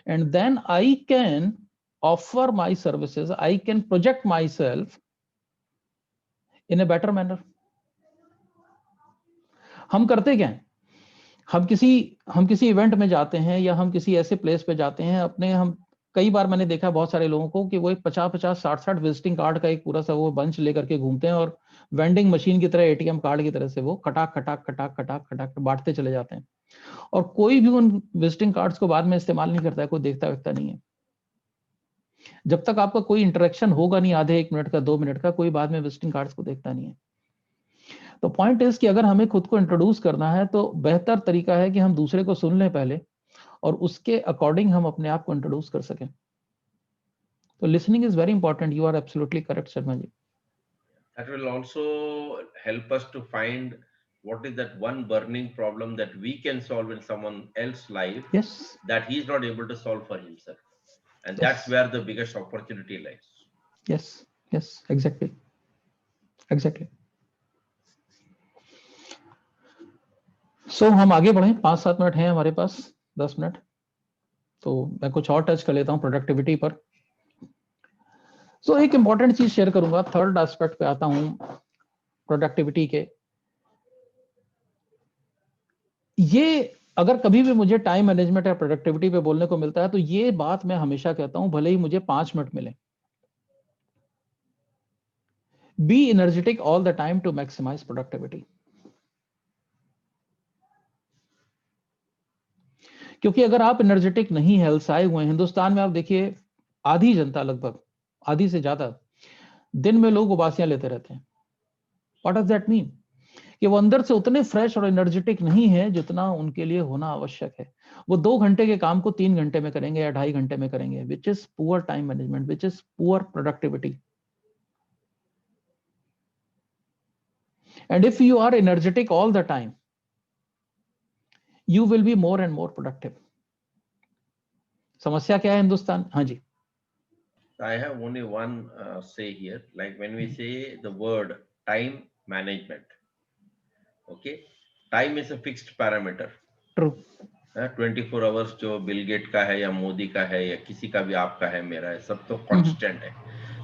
and then I can offer my services, I can project myself in a better manner. हम करते क्या हैं? हम किसी इवेंट में जाते हैं या हम किसी ऐसे प्लेस पे जाते हैं हम कई बार मैंने देखा बहुत सारे लोगों को कि वो एक 50-50 60-60 विजिटिंग कार्ड का एक पूरा सा वो बंच लेकर के घूमते हैं और वेंडिंग मशीन की तरह, एटीएम कार्ड की तरह से वो खटाक खटाक खटाक खटाक खटाक बांटते चले जाते हैं और कोई भी उन विजिटिंग कार्ड्स को बाद में इस्तेमाल नहीं करता है, कोई देखता नहीं है। जब तक आपका कोई इंटरेक्शन होगा नहीं आधे 1 मिनट का 2 मिनट का, कोई बाद में विजिटिंग कार्ड्स को देखता नहीं है। तो पॉइंट इज कि अगर हमें खुद को इंट्रोड्यूस करना है तो बेहतर तरीका है कि हम दूसरे को सुन लें पहले और उसके अकॉर्डिंग हम अपने आप को इंट्रोड्यूस कर सकें। तो listening is very important. You are absolutely correct Sharma ji. That will also help us to find what is that one burning problem that we can solve in someone else's life, yes, that he is not able to solve for himself, and yes, that's where the biggest opportunity lies. yes, exactly. So हम आगे बढ़े, 5-7 मिनट हैं हमारे पास, 10 मिनट, तो मैं कुछ और टच कर लेता हूं प्रोडक्टिविटी पर। एक इंपॉर्टेंट चीज शेयर करूंगा, थर्ड एस्पेक्ट पे आता हूं प्रोडक्टिविटी के। ये अगर कभी भी मुझे टाइम मैनेजमेंट या प्रोडक्टिविटी पे बोलने को मिलता है तो ये बात मैं हमेशा कहता हूं, भले ही मुझे 5 मिनट मिले, be energetic all the time to maximise productivity. क्योंकि अगर आप एनर्जेटिक नहीं है, अलसाए हुए, हिंदुस्तान में आप देखिए आधी जनता, लगभग आधी से ज्यादा, दिन में लोग उबासियां लेते रहते हैं। What does that mean? कि वो अंदर से उतने फ्रेश और एनर्जेटिक नहीं है जितना उनके लिए होना आवश्यक है। वो 2 घंटे के काम को 3 घंटे में करेंगे या 2.5 घंटे में करेंगे, which is poor time management, which is poor productivity. And if you are energetic all the time, you will be more and more productive. समस्या क्या है हिंदुस्तान? हाँ जी। I have only one say here, like when we say the word time management, okay, time is a fixed parameter. True. 24 hours जो बिल गेट का है या मोदी का है या किसी का भी आपका है, मेरा है, सब तो कांस्टेंट है।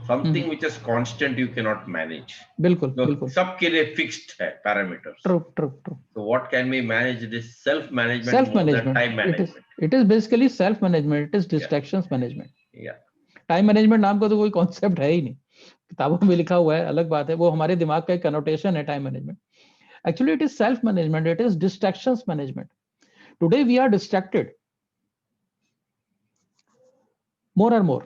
Something which is constant you cannot manage. बिल्कुल, तो बिल्कुल। सबके लिए फिक्स्ड है parameters. True. So what can be managed is self management, self more than management, time management. it is basically self management, it is distractions management. Yeah. Time management नाम का तो कोई कॉन्सेप्ट है ही नहीं, किताबों में लिखा हुआ है, अलग बात है, वो हमारे दिमाग का एक कनोटेशन है time management. Actually it is self management, it is distractions management. Today we are distracted more and more.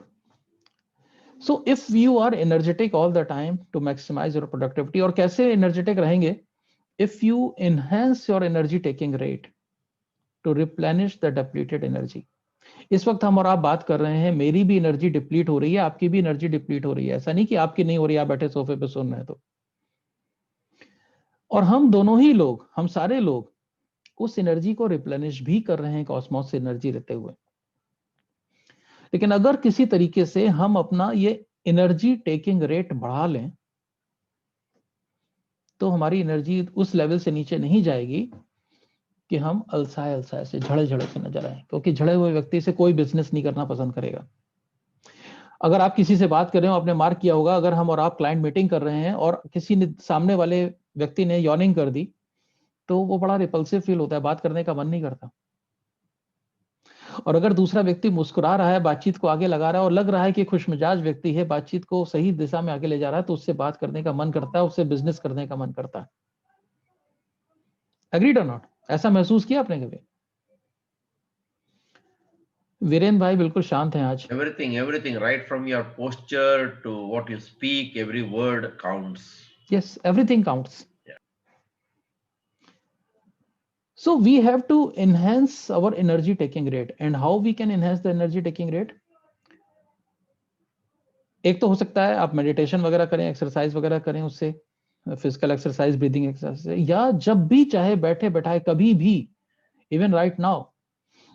So if you are energetic all the time to maximize your productivity, और कैसे energetic रहेंगे? If you enhance your energy taking rate to replenish the depleted energy. इस वक्त हम और आप बात कर रहे हैं, मेरी भी एनर्जी डिप्लीट हो रही है, आपकी भी एनर्जी डिप्लीट हो रही है। ऐसा नहीं कि आपकी नहीं हो रही है, आप बैठे सोफे पे सुन रहे हैं तो। और हम दोनों ही लोग, हम सारे लोग उस एनर्जी को रिप्लेनिश भी कर रहे हैं कॉस्मोस से एनर्जी लेते हुए। लेकिन अगर किसी तरीके से हम अपना ये एनर्जी टेकिंग रेट बढ़ा लें तो हमारी एनर्जी उस लेवल से नीचे नहीं जाएगी कि हम अलसाए से झड़े से नजर आए, क्योंकि झड़े हुए व्यक्ति से कोई बिजनेस नहीं करना पसंद करेगा। अगर आप किसी से बात कर रहे हो, आपने मार्क किया होगा, अगर हम और आप क्लाइंट मीटिंग कर रहे हैं और किसी ने, सामने वाले व्यक्ति ने यॉर्निंग कर दी तो वो बड़ा रिपल्सिव फील होता है, बात करने का मन नहीं करता। और अगर दूसरा व्यक्ति मुस्कुरा रहा है, बातचीत को आगे लगा रहा है और लग रहा है कि खुशमिजाज व्यक्ति है, बातचीत को सही दिशा में आगे ले जा रहा है, तो उससे बात करने का मन करता है, उससे बिजनेस करने का मन करता है। एग्रीड और नॉट? ऐसा महसूस किया आपने कभी? वीरेन भाई बिल्कुल शांत हैं आज। Everything, right from your posture to what you speak, every word counts. Yes, everything counts. Yeah. So we have to enhance our energy taking rate. And how we can enhance the energy taking rate? एक तो हो सकता है आप मेडिटेशन वगैरह करें, एक्सरसाइज वगैरह करें, उससे फिजिकल एक्सरसाइज, ब्रीदिंग एक्सरसाइज, या जब भी चाहे बैठे बैठाए कभी भी, इवन राइट नाउ,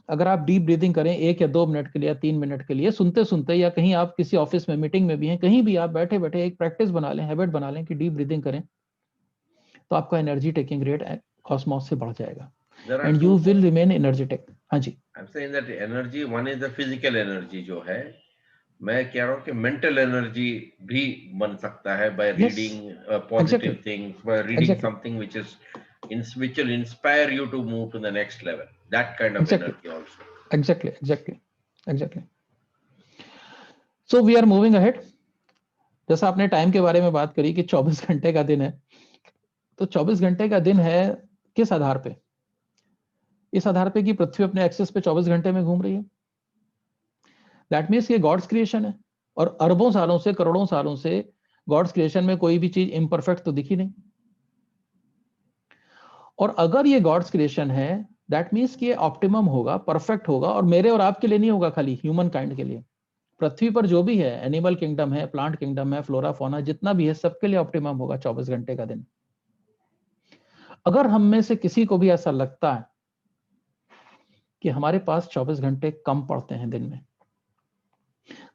अगर आप डीप ब्रीदिंग करें 1 या 2 मिनट के लिए या 3 मिनट के लिए, सुनते सुनते, या कहीं आप किसी ऑफिस में मीटिंग में भी हैं, कहीं भी आप बैठे बैठे एक प्रैक्टिस बना लें, हैबिट बना लें कि डीप ब्रीदिंग करें, तो आपका एनर्जी टेकिंग रेट कॉस्मोस से बढ़ जाएगा and you will remain energetic. हाँ जी। I'm saying that energy, one is the physical energy जो है, मैं कह रहा हूँ कि मेंटल एनर्जी भी बन सकता है by Yes, reading positive exactly, things, by reading exactly, something which will inspire you to move to the next level. That kind of exactly, energy also. exactly, exactly, exactly. So we are moving ahead. जैसा आपने टाइम के बारे में बात करी कि 24 घंटे का दिन है, तो 24 घंटे का दिन है किस आधार पे? इस आधार पे कि पृथ्वी अपने एक्सेस पे 24 घंटे में घूम रही है। दैट मीन्स ये गॉड्स क्रिएशन है, और अरबों सालों से, करोड़ों सालों से गॉड्स क्रिएशन में कोई भी चीज इम्परफेक्ट तो दिखी नहीं। और अगर ये गॉड्स क्रिएशन है, दैट मीन्स कि ये ऑप्टिमम होगा, परफेक्ट होगा, और मेरे और आपके लिए नहीं होगा, खाली ह्यूमन काइंड के लिए। पृथ्वी पर जो भी है, एनिमल किंगडम है, प्लांट किंगडम है, फ्लोरा फौना जितना भी है, सबके लिए ऑप्टिमम होगा 24 घंटे का दिन। अगर हम में से किसी को भी ऐसा लगता है कि हमारे पास 24 घंटे कम पड़ते हैं दिन में,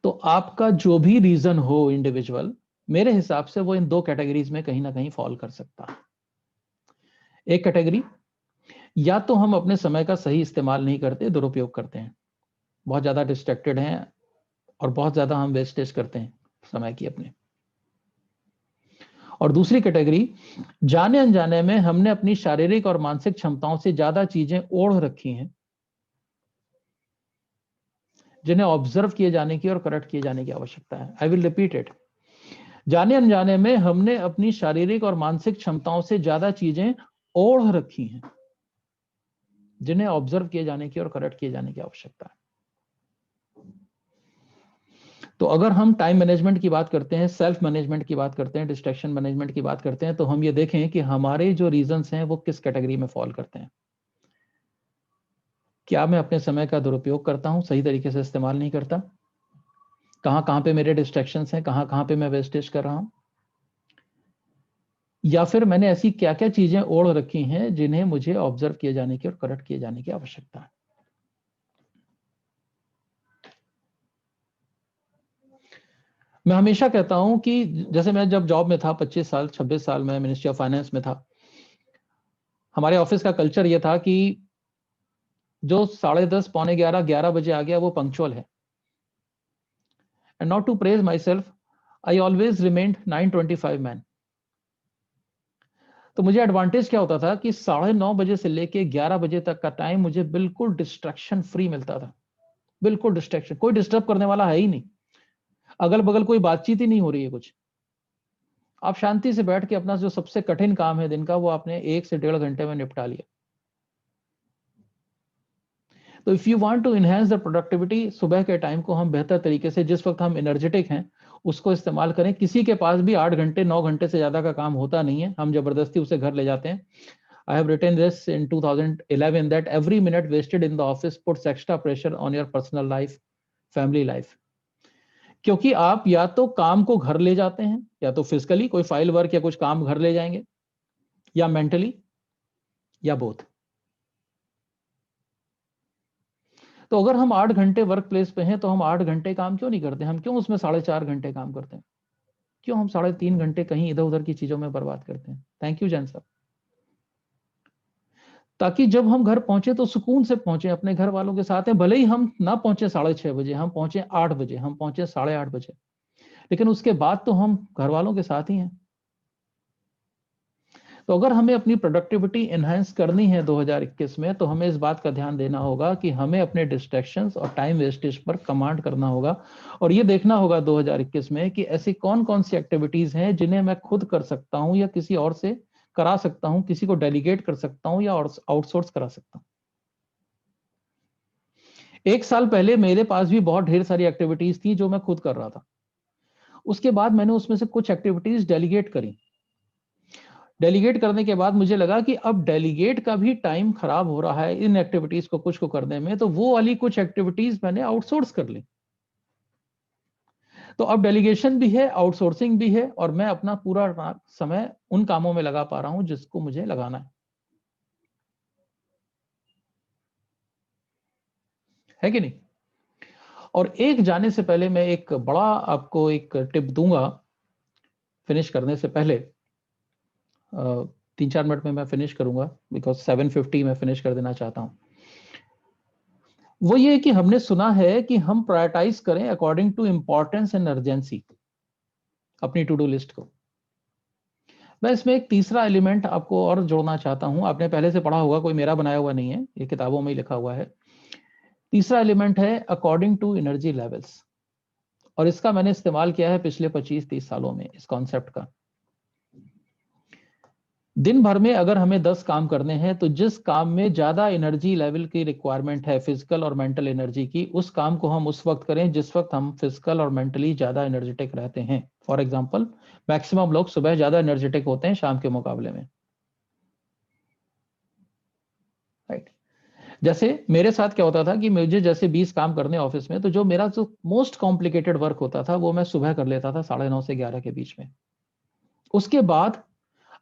तो आपका जो भी रीजन हो इंडिविजुअल, मेरे हिसाब से वो इन दो कैटेगरीज में कहीं ना कहीं फॉल कर सकता है। एक कैटेगरी, या तो हम अपने समय का सही इस्तेमाल नहीं करते, दुरुपयोग करते हैं, बहुत ज्यादा डिस्ट्रैक्टेड हैं, और बहुत ज्यादा हम वेस्टेज करते हैं समय की अपने। और दूसरी कैटेगरी, जाने अनजाने में हमने अपनी शारीरिक और मानसिक क्षमताओं से ज्यादा चीजें ओढ़ रखी हैं, जिन्हें ऑब्जर्व किए जाने की और करेक्ट किए जाने की आवश्यकता है। I will repeat it. जाने अनजाने में हमने अपनी शारीरिक और मानसिक क्षमताओं से ज्यादा चीजें ओढ़ रखी हैं, जिन्हें ऑब्जर्व किए जाने की और करेक्ट किए जाने की आवश्यकता है। तो अगर हम टाइम मैनेजमेंट की बात करते हैं, सेल्फ मैनेजमेंट की बात करते हैं, डिस्ट्रैक्शन मैनेजमेंट की बात करते हैं, तो हम ये देखें कि हमारे जो रीजंस हैं वो किस कैटेगरी में फॉल करते हैं। क्या मैं अपने समय का दुरुपयोग करता हूं, सही तरीके से इस्तेमाल नहीं करता? कहां कहां पे मेरे डिस्ट्रैक्शंस हैं, कहां कहां पे मैं वेस्टेज कर रहा हूं? या फिर मैंने ऐसी क्या क्या चीजें ओढ़ रखी हैं जिन्हें मुझे ऑब्जर्व किए जाने की और करेक्ट किए जाने की आवश्यकता है? मैं हमेशा कहता हूं कि जैसे मैं जब जॉब में था, 25 साल 26 साल में मिनिस्ट्री ऑफ फाइनेंस में था, हमारे ऑफिस का कल्चर ये था कि जो 10:30 पौने 11 बजे आ गया वो पंक्चुअल है। And not to praise my self, I always remained 9:25 man. तो मुझे एडवांटेज क्या होता था कि 9:30 बजे से लेके 11 बजे तक का टाइम मुझे बिल्कुल डिस्ट्रैक्शन फ्री मिलता था। बिल्कुल डिस्ट्रैक्शन, कोई डिस्टर्ब करने वाला है ही नहीं, अगल बगल कोई बातचीत ही नहीं हो रही है कुछ। आप शांति से बैठ के अपना जो सबसे कठिन काम है दिन का, वो आपने 1 से 1.5 घंटे में निपटा लिया। तो if you want to enhance the productivity, सुबह के टाइम को हम बेहतर तरीके से, जिस वक्त हम एनर्जेटिक हैं, उसको इस्तेमाल करें। किसी के पास भी 8 घंटे 9 घंटे से ज्यादा का काम होता नहीं है, हम जबरदस्ती उसे घर ले जाते हैं। I have written this in 2011 that every minute wasted in the office puts extra pressure on your personal life, family life. क्योंकि आप या तो काम को घर ले जाते हैं, या तो फिजिकली कोई फाइल वर्क या कुछ काम घर ले जाएंगे, या मेंटली, या बोथ। तो अगर हम 8 घंटे वर्क प्लेस पे हैं, तो हम 8 घंटे काम क्यों नहीं करते? हम क्यों उसमें 4.5 घंटे काम करते हैं? क्यों हम 3.5 घंटे कहीं इधर उधर की चीजों में बर्बाद करते हैं? थैंक यू जैन साहब। ताकि जब हम घर पहुंचे तो सुकून से पहुंचे, अपने घर वालों के साथ हैं। भले ही हम ना पहुंचे 6:30 बजे, हम पहुंचे 8 बजे, हम पहुंचे 8:30 बजे, लेकिन उसके बाद तो हम घर वालों के साथ ही हैं। तो अगर हमें अपनी प्रोडक्टिविटी एनहांस करनी है 2021 में, तो हमें इस बात का ध्यान देना होगा कि हमें अपने डिस्ट्रैक्शंस और टाइम वेस्टेज पर कमांड करना होगा। और ये देखना होगा 2021 में कि ऐसी कौन कौन सी एक्टिविटीज हैं जिन्हें मैं खुद कर सकता हूं, या किसी और से करा सकता हूं, किसी को डेलीगेट कर सकता हूं, या आउटसोर्स करा सकता हूं। 1 साल पहले मेरे पास भी बहुत ढेर सारी एक्टिविटीज थी जो मैं खुद कर रहा था। उसके बाद मैंने उसमें से कुछ एक्टिविटीज डेलीगेट करी। डेलीगेट करने के बाद मुझे लगा कि अब डेलीगेट का भी टाइम खराब हो रहा है इन एक्टिविटीज को कुछ को करने में, तो वो वाली कुछ एक्टिविटीज मैंने आउटसोर्स कर ली। तो अब डेलीगेशन भी है, आउटसोर्सिंग भी है, और मैं अपना पूरा समय उन कामों में लगा पा रहा हूं जिसको मुझे लगाना है कि नहीं? और एक जाने से पहले मैं एक बड़ा आपको एक टिप दूंगा, फिनिश करने से पहले। 3-4 मिनट में मैं फिनिश करूंगा, बिकॉज 7:50 में फिनिश कर देना चाहता हूं। वो ये कि हमने सुना है कि हम प्रायोरिटाइज करें according to importance and urgency अपनी टू डू लिस्ट को। मैं इसमें एक तीसरा एलिमेंट आपको और जोड़ना चाहता हूं, आपने पहले से पढ़ा होगा, कोई मेरा बनाया हुआ नहीं है, ये किताबों में ही लिखा हुआ है। तीसरा एलिमेंट है अकॉर्डिंग टू एनर्जी लेवल्स, और इसका मैंने इस्तेमाल किया है पिछले 25-30 सालों में इस कॉन्सेप्ट का। दिन भर में अगर हमें 10 काम करने हैं तो जिस काम में ज्यादा एनर्जी लेवल की रिक्वायरमेंट है, फिजिकल और मेंटल एनर्जी की, उस काम को हम उस वक्त करें जिस वक्त हम फिजिकल और मेंटली ज्यादा एनर्जेटिक रहते हैं। फॉर एग्जांपल, मैक्सिमम लोग सुबह ज्यादा एनर्जेटिक होते हैं शाम के मुकाबले में, राइट। जैसे मेरे साथ क्या होता था कि मुझे जैसे 20 काम करने ऑफिस में, तो जो मेरा जो मोस्ट कॉम्प्लिकेटेड वर्क होता था वो मैं सुबह कर लेता था 9:30 से 11 के बीच में। उसके बाद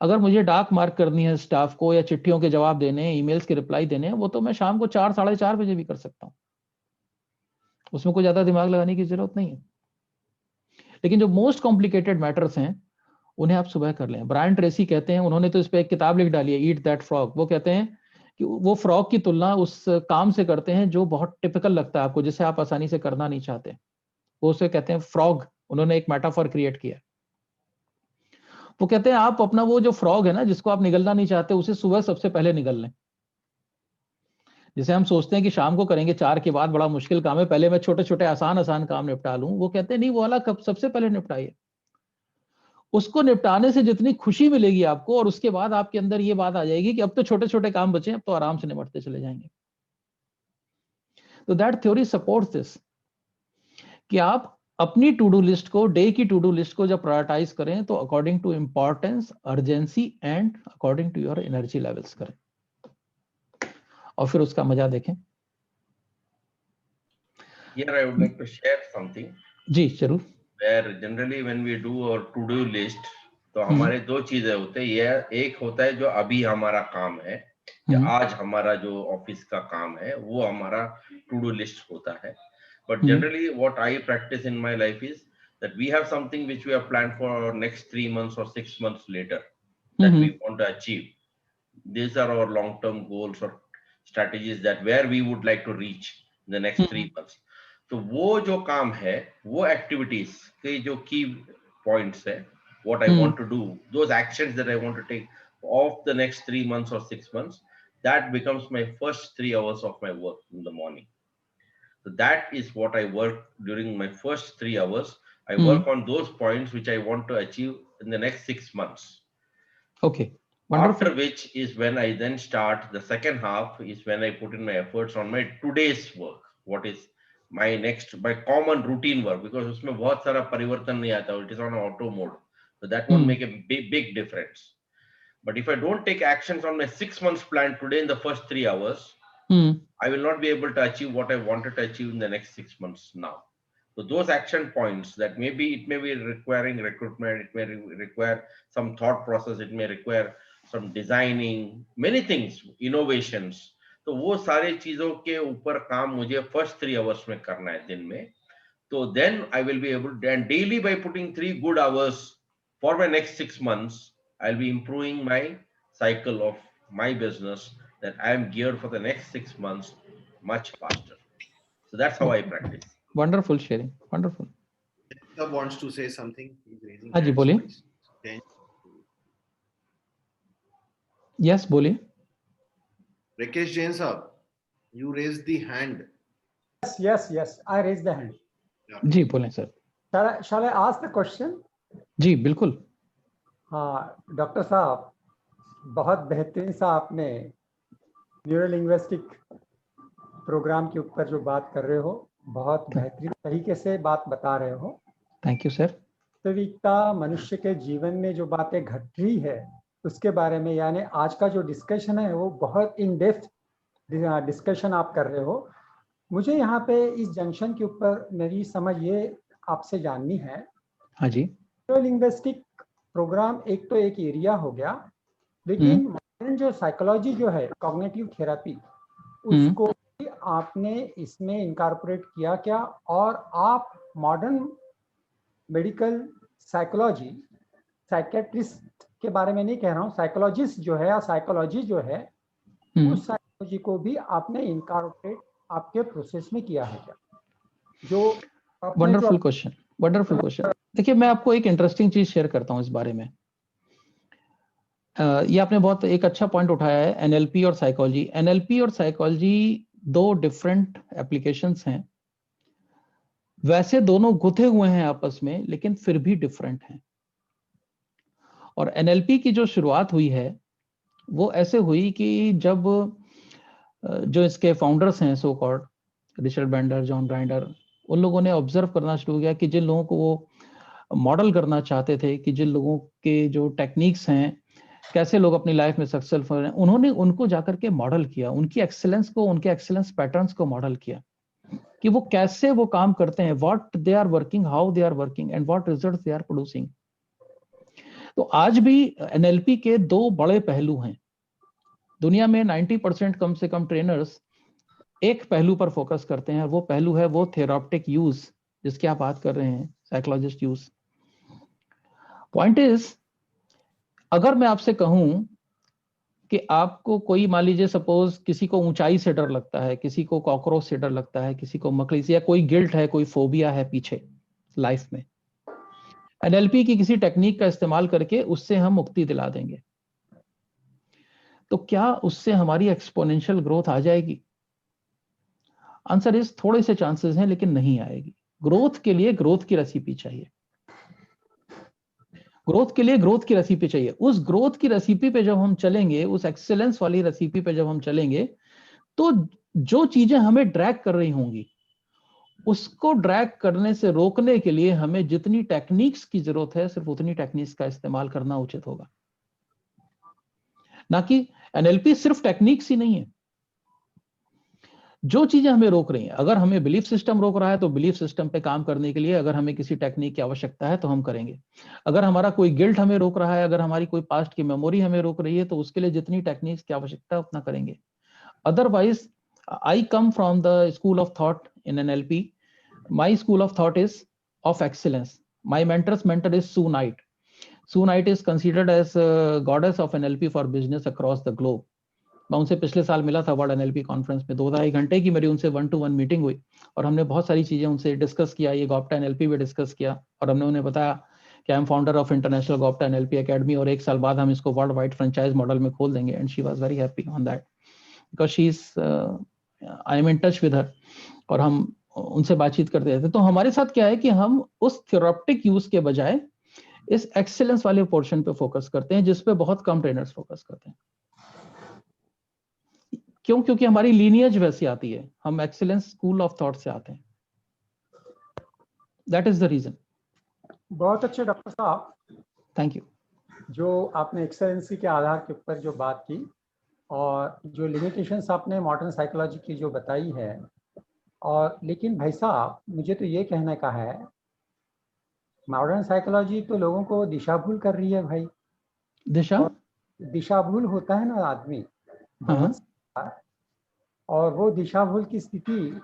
अगर मुझे डाक मार्क करनी है स्टाफ को, या चिट्ठियों के जवाब देने हैं, ईमेल्स के रिप्लाई देने हैं, वो तो मैं शाम को 4-4:30 बजे भी कर सकता हूँ, उसमें कोई ज्यादा दिमाग लगाने की जरूरत नहीं है। लेकिन जो मोस्ट कॉम्प्लिकेटेड मैटर्स हैं उन्हें आप सुबह कर लें। ब्रायन ट्रेसी कहते हैं, उन्होंने तो इस पर एक किताब लिख डाली है, ईट दैट फ्रॉग। वो कहते हैं कि वो फ्रॉग की तुलना उस काम से करते हैं जो बहुत टिपिकल लगता है आपको, जिसे आप आसानी से करना नहीं चाहते, वो उसे कहते हैं फ्रॉग। उन्होंने एक मेटाफर क्रिएट किया। वो कहते हैं आप अपना वो जो फ्रॉग है ना, जिसको आप निगलना नहीं चाहते, उसे सुबह सबसे पहले निगल लें। जिसे हम सोचते हैं कि शाम को करेंगे, 4 के बाद बड़ा मुश्किल काम है, पहले मैं छोटे छोटे आसान काम निपटा लूं, वो कहते हैं नहीं, वो वाला कब सबसे पहले निपटाइए। उसको निपटाने से जितनी खुशी मिलेगी आपको, और उसके बाद आपके अंदर ये बात आ जाएगी कि अब तो छोटे छोटे काम बचे, अब तो आराम से निपटते चले जाएंगे। तो दैट थ्योरी सपोर्ट्स दिस, कि आप अपनी टू डू लिस्ट को, डे की टू डू लिस्ट को जब प्रायोरिटाइज करें तो according to importance, urgency and according to your energy levels करें, और फिर उसका मजा देखें। Here I would like to share something. जी जरूर। Where generally when we do our to do list, तो हमारे दो चीजें होते हैं। ये एक होता है जो अभी हमारा काम है, या आज हमारा जो ऑफिस का काम है, वो हमारा टू डू लिस्ट होता है। But generally what I practice in my life is that we have something which we have planned for our next 3 months or 6 months later that we want to achieve. These are our long term goals or strategies that where we would like to reach in the next 3 months. तो वो जो काम है, वो एक्टिविटीज के जो की पॉइंट्स है, what I want to do, those actions that I want to take of the next 3 months or 6 months, that becomes my first 3 hours of my work in the morning. So that is what I work during my first 3 hours. I work on those points which I want to achieve in the next 6 months. Okay. Wonderful. After which is when I then start the second half, is when I put in my efforts on my today's work. What is my next, my common routine work, because उसमें बहुत सारा परिवर्तन नहीं आता, it is on auto mode, so that won't make a big difference. But if I don't take actions on my 6 months plan today in the first 3 hours, I will not be able to achieve what I wanted to achieve in the next 6 months now. So those action points, that maybe it may be requiring recruitment, it may require some thought process, it may require some designing, many things, innovations. तो वो सारे चीजों के ऊपर काम मुझे फर्स्ट 3 आवर्स में करना है दिन में. तो then I will be able to, and daily by putting 3 good hours for my next 6 months, I'll be improving my cycle of my business, that I am geared for the next 6 months much faster. So that's how I practice. Wonderful sharing. Wonderful. Sir wants to say something. He's raising हाँ जी hands. बोलिए. Yes बोलिए. Rakesh Jain sir, you raised the hand. Yes, I raised the hand. जी बोलें sir. Shall I ask the question? जी बिल्कुल. हाँ डॉक्टर साहब, बहुत बेहतरीन सा आपने न्यूरो लिंग्विस्टिक प्रोग्राम के ऊपर जो बात कर रहे हो, बहुत बेहतरीन तरीके से बात बता रहे हो. Thank you sir. वास्तविकता मनुष्य के जीवन में जो बातें घट रही है उसके बारे में, यानी आज का जो डिस्कशन है वो बहुत इन डेप्थ डिस्कशन आप कर रहे हो. मुझे यहाँ पे इस जंक्शन के ऊपर मेरी समझ ये आपसे जाननी है. हाँ जी. न्यूरो लिंग्विस्टिक प्रोग्राम एक तो एक एरिया हो गया, लेकिन मॉडर्न जो साइकोलॉजी जो है, कॉग्निटिव थेरेपी, उसको भी आपने इसमें इनकॉर्पोरेट किया क्या? और आप मॉडर्न मेडिकल साइकोलॉजी, साइकेट्रिस्ट के बारे में नहीं कह रहा हूँ, साइकोलॉजिस्ट जो है या साइकोलॉजी जो है, उस साइकोलॉजी को भी आपने इनकॉर्पोरेट आपके प्रोसेस में किया है क्या? जो वंडरफुल क्वेश्चन, वंडरफुल क्वेश्चन। देखिए मैं आपको एक इंटरेस्टिंग चीज शेयर करता हूं इस बारे में। ये आपने बहुत एक अच्छा पॉइंट उठाया है, एनएलपी और साइकोलॉजी। एनएलपी और साइकोलॉजी दो डिफरेंट एप्लीकेशंस हैं। वैसे दोनों गुथे हुए हैं आपस में, लेकिन फिर भी डिफरेंट हैं। और एनएलपी की जो शुरुआत हुई है वो ऐसे हुई कि जब जो इसके फाउंडर्स हैं so called Richard Bandler, John grinder, उन लोगों ने ऑब्जर्व करना शुरू किया कि जिन लोगों को वो मॉडल करना चाहते थे कि जिन लोगों के जो टेक्निक्स हैं कैसे लोग अपनी लाइफ में सक्सेसफुल हैं, उन्होंने उनको जाकर के मॉडल किया, उनकी एक्सेलेंस को, उनके एक्सेलेंस पैटर्न्स को मॉडल किया कि वो कैसे वो काम करते हैं, what they are working, how they are working and what results they are producing. तो आज भी एनएलपी के दो बड़े पहलू हैं। दुनिया में 90% कम से कम ट्रेनर्स एक पहलू पर फोकस करते हैं, और वो पहलू है वो थेराप्टिक यूज जिसकी आप बात कर रहे हैं, साइकोलॉजिस्ट यूज। पॉइंट इज, अगर मैं आपसे कहूं कि आपको कोई, मान लीजिए सपोज किसी को ऊंचाई से डर लगता है, किसी को कॉकरोच से डर लगता है, किसी को मकड़ी से, या कोई गिल्ट है, कोई फोबिया है पीछे लाइफ में, एनएलपी की किसी टेक्निक का इस्तेमाल करके उससे हम मुक्ति दिला देंगे, तो क्या उससे हमारी एक्सपोनेंशियल ग्रोथ आ जाएगी? आंसर इज थोड़े से चांसेस हैं, लेकिन नहीं आएगी। ग्रोथ के लिए ग्रोथ की रेसिपी चाहिए, ग्रोथ के लिए ग्रोथ की रेसिपी चाहिए। उस ग्रोथ की रेसिपी पे जब हम चलेंगे, उस एक्सेलेंस वाली रेसिपी पे जब हम चलेंगे, तो जो चीजें हमें ड्रैग कर रही होंगी उसको ड्रैग करने से रोकने के लिए हमें जितनी टेक्निक्स की जरूरत है सिर्फ उतनी टेक्निक्स का इस्तेमाल करना उचित होगा। ना कि एनएलपी सिर्फ टेक्निक्स ही नहीं है, जो चीजें हमें रोक रही हैं, अगर हमें बिलीफ सिस्टम रोक रहा है तो बिलीफ सिस्टम पे काम करने के लिए अगर हमें किसी टेक्निक की आवश्यकता है तो हम करेंगे। अगर हमारा कोई गिल्ट हमें रोक रहा है, अगर हमारी कोई पास्ट की मेमोरी हमें रोक रही है, तो उसके लिए जितनी टेक्निक्स की आवश्यकता है उतना करेंगे। Otherwise, I come from the school of thought in NLP. My school of thought is of excellence. My mentors mentor is Sue Knight. Sue Knight is considered as goddess of NLP for business across the globe. मैं उनसे पिछले साल मिला था वर्ल्ड एनएलपी कॉन्फ्रेंस में, 2-2.5 घंटे की मेरी उनसे 1-to-1 मीटिंग हुई, और हमने बहुत सारी चीजें उनसे डिस्कस किया, ये गॉप्टा एनएलपी भी डिस्कस किया, और हमने उन्हें बताया कि I am founder of international Gopta NLP academy, और 1 साल बाद हम इसको वर्ल्ड वाइड फ्रेंचाइज मॉडल में खोल देंगे। And she was very happy on that because she is, I am in touch with her, और हम उनसे बातचीत करते रहते। तो हमारे साथ क्या है कि हम उस थेराप्टिक यूज के बजाय इस एक्सेलेंस वाले पोर्शन पे फोकस करते हैं, जिसपे बहुत कम ट्रेनर्स फोकस करते हैं। क्यों? क्योंकि हमारी लीनियज वैसी आती है, हम एक्सीलेंस स्कूल ऑफ थॉट से आते हैं। That is the reason. बहुत अच्छे डॉक्टर साहब, थैंक यू। जो आपने एक्सेलेंसी के आधार के ऊपर जो बात की और जो लिमिटेशंस आपने मॉडर्न साइकोलॉजी की जो बताई है, और लेकिन भाई साहब मुझे तो ये कहने का है, मॉडर्न साइकोलॉजी तो लोगों को दिशा भूल कर रही है भाई। दिशा भूल होता है ना आदमी, और वो दिशा भूल की स्थिति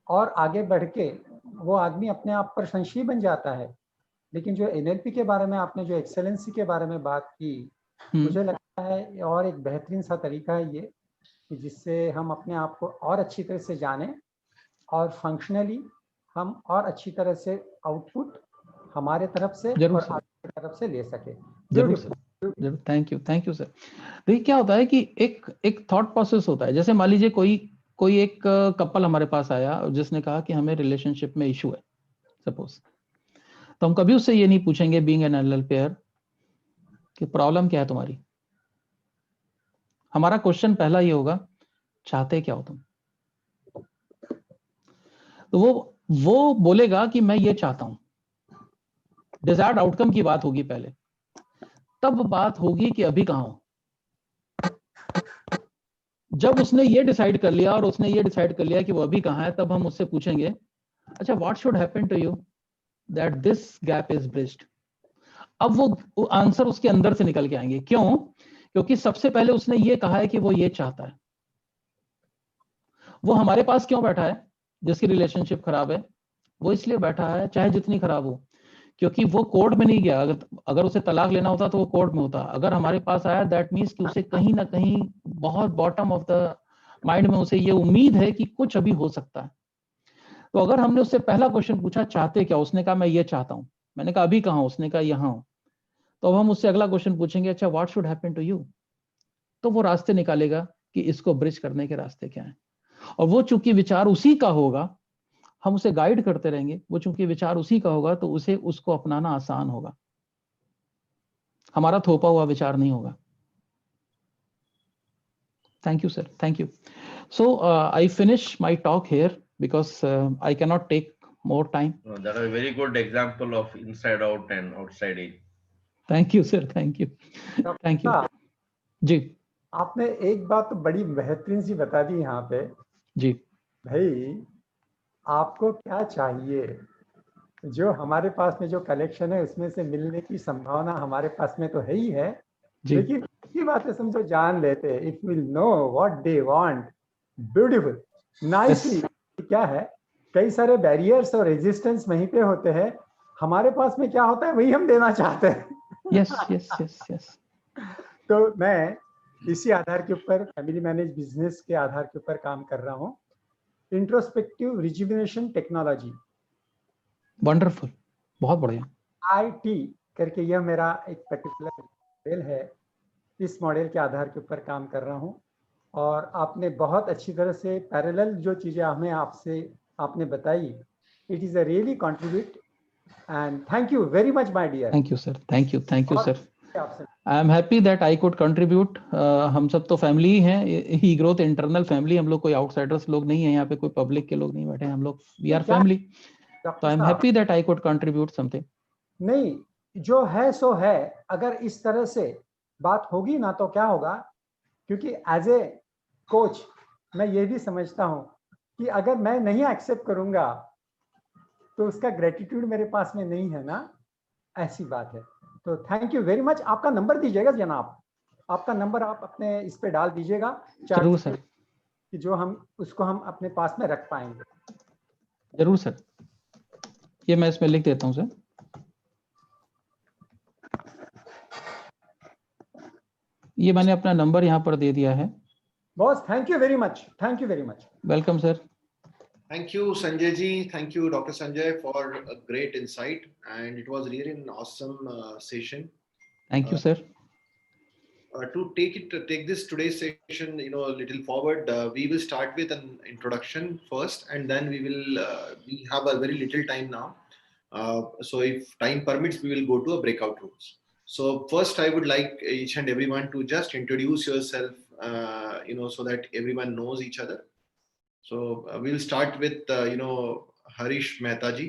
और आगे बढ़ के वो आदमी अपने आप पर संशयी बन जाता है। लेकिन जो एनएलपी के बारे में आपने जो एक्सेलेंसी के बारे में बात की, मुझे लगता है और एक बेहतरीन सा तरीका है ये कि जिससे हम अपने आप को और अच्छी तरह से जाने और फंक्शनली हम और अच्छी तरह से आउटपुट हमारे तरफ से और आपकी तरफ से ले सके। जरूर सर, थैंक यू सर। देखिए क्या होता है कि एक थॉट प्रोसेस होता है। जैसे मान लीजिए कोई एक कपल हमारे पास आया और जिसने कहा कि हमें रिलेशनशिप में इशू है सपोज, तो हम कभी उससे ये नहीं पूछेंगे बीइंग एन एनएल पेयर कि प्रॉब्लम क्या है तुम्हारी। हमारा क्वेश्चन पहला ये होगा, चाहते क्या हो तुम? तो वो बोलेगा कि मैं ये चाहता हूं। डिजायर्ड आउटकम की बात होगी पहले, तब बात होगी कि अभी कहां हो। जब उसने ये डिसाइड कर लिया और उसने ये डिसाइड कर लिया कि वो अभी कहां है, तब हम उससे पूछेंगे, अच्छा what should happen to you that this gap is bridged. अब वो आंसर उसके अंदर से निकल के आएंगे। क्यों? क्योंकि सबसे पहले उसने ये कहा है कि वो ये चाहता है। वो हमारे पास क्यों बैठा है? जिसकी रिलेशनशिप खराब है वो इसलिए बैठा है, चाहे जितनी खराब हो, क्योंकि वो कोर्ट में नहीं गया। अगर उसे तलाक लेना होता तो वो कोर्ट में होता। अगर हमारे पास आया दैट मीन्स कि उसे कहीं ना कहीं बहुत बॉटम ऑफ द माइंड में उसे ये उम्मीद है कि कुछ अभी हो सकता है। तो अगर हमने उससे पहला क्वेश्चन पूछा चाहते क्या, उसने कहा मैं ये चाहता हूं, मैंने कहा अभी कहाँ हूं, उसने कहा यहाँ हूं, तो अब हम उससे अगला क्वेश्चन पूछेंगे अच्छा what should happen to you, तो वो रास्ते निकालेगा कि इसको ब्रिज करने के रास्ते क्या हैं। और वो चूंकि विचार उसी का होगा, हम उसे गाइड करते रहेंगे, वो चूंकि विचार उसी का होगा तो उसे उसको अपनाना आसान होगा, हमारा थोपा हुआ विचार नहीं होगा। Thank you sir, thank you. So I finish my talk here because I cannot take more time. No, that is a very good example of inside out and outside in. Thank you sir, thank you, thank you जी। आपने एक बात तो बड़ी बेहतरीन सी बता दी यहाँ पे जी। भाई आपको क्या चाहिए, जो हमारे पास में जो कलेक्शन है उसमें से मिलने की संभावना हमारे पास में तो है ही है, लेकिन की बातें समझो जान लेते, if will know what they want, beautiful, nicely. क्या है, कई सारे बैरियर्स और रेजिस्टेंस वहीं पे होते हैं, हमारे पास में क्या होता है वही हम देना चाहते हैं। Yes yes yes yes. तो मैं इसी आधार के ऊपर फैमिली मैनेज बिजनेस के आधार के ऊपर काम कर रहा हूँ, इंट्रोस्पेक्टिव रिजुविनेशन टेक्नोलॉजी, वंडरफुल, बहुत बढ़िया। IT करके यह मेरा एक पर्टिकुलर मॉडल है, इस मॉडल के आधार के ऊपर काम कर रहा हूँ। और आपने बहुत अच्छी तरह से पैरेलल जो चीजें हमें आपने बताई, it is a really contribute and thank you very much my dear. Thank you sir, thank you sir. I am happy that I could contribute. हम सब तो फैमिली ही हैं, ही ग्रोथ इंटरनल फैमिली, हम लोग कोई आउटसाइडर्स लोग नहीं है यहाँ पे, कोई पब्लिक के लोग नहीं बैठे हैं, हम लोग वी आर फैमिली। तो I am happy that I could contribute something. नहीं, जो है सो है, अगर इस तरह से बात होगी ना तो क्या होगा, क्योंकि एज ए कोच मैं ये भी समझता हूँ कि अगर मैं नहीं एक्सेप्ट करूंगा तो उसका ग्रेटिट्यूड मेरे पास में नहीं है ना, ऐसी बात है। तो थैंक यू वेरी मच। आपका नंबर दीजिएगा जनाब, आपका नंबर आप अपने इस पे डाल दीजिएगा जरूर सर, कि जो हम उसको हम अपने पास में रख पाएंगे। जरूर सर, ये मैं इसमें लिख देता हूँ सर। ये मैंने अपना नंबर यहाँ पर दे दिया है। Boss thank you very much, thank you very much. Welcome sir. Thank you, Sanjay ji. Thank you, Dr. Sanjay, for a great insight, and it was really an awesome session. Thank you, sir. To take this today's session, a little forward, we will start with an introduction first, and then we have a very little time now. So if time permits, we will go to a breakout rooms. So first, I would like each and everyone to just introduce yourself, so that everyone knows each other. So we'll start with, Harish Mehta ji.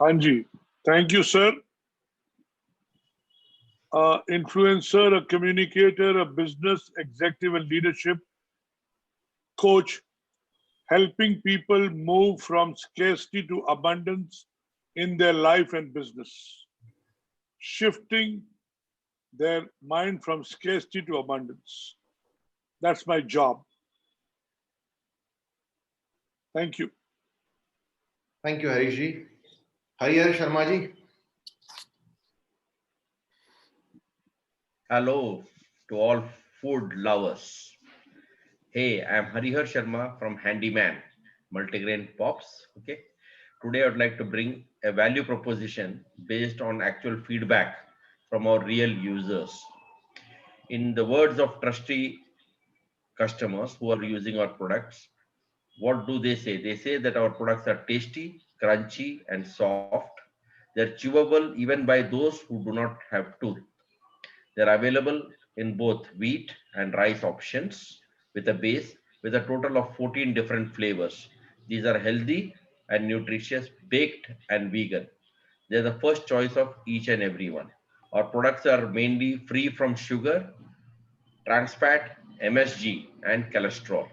Hanji, thank you, sir. Influencer, a communicator, a business executive and leadership coach, helping people move from scarcity to abundance in their life and business, shifting their mind from scarcity to abundance. That's my job. Thank you. Thank you, Harish ji. Harihar Sharma ji. Hello to all food lovers. Hey, I'm Harihar Sharma from Handyman Multigrain Pops. Okay. Today I would like to bring a value proposition based on actual feedback from our real users. In the words of trusty customers who are using our products, what do they say? They say that our products are tasty, crunchy, and soft. They're chewable even by those who do not have tooth. They're available in both wheat and rice options with a base with a total of 14 different flavors. These are healthy and nutritious, baked and vegan. They're the first choice of each and every one. Our products are mainly free from sugar, trans fat, MSG, and cholesterol.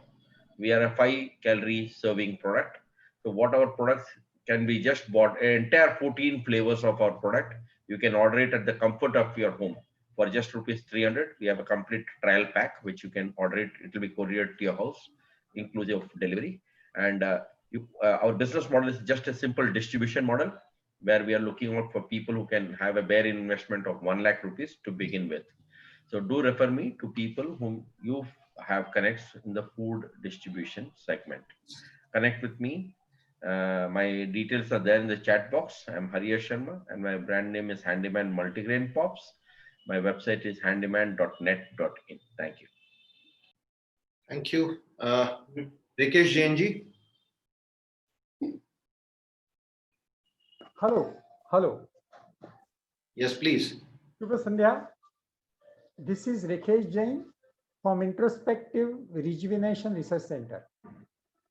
We are a 5-calorie serving product. So what our products can be just bought, entire 14 flavors of our product. You can order it at the comfort of your home. For just ₹300, we have a complete trial pack, which you can order it. It will be couriered to your house, inclusive of delivery. And our business model is just a simple distribution model. where we are looking out for people who can have a bare investment of 1 lakh rupees to begin with. So do refer me to people whom you have connects in the food distribution segment. Connect with me. My details are there in the chat box. I'm Hariyash Sharma and my brand name is Handyman Multigrain Pops. My website is handyman.net.in. Thank you. Thank you. Rikesh Jain ji. Hello. Yes, please. Shubha Sandhya. This is Rikesh Jain from Introspective Rejuvenation Research Center.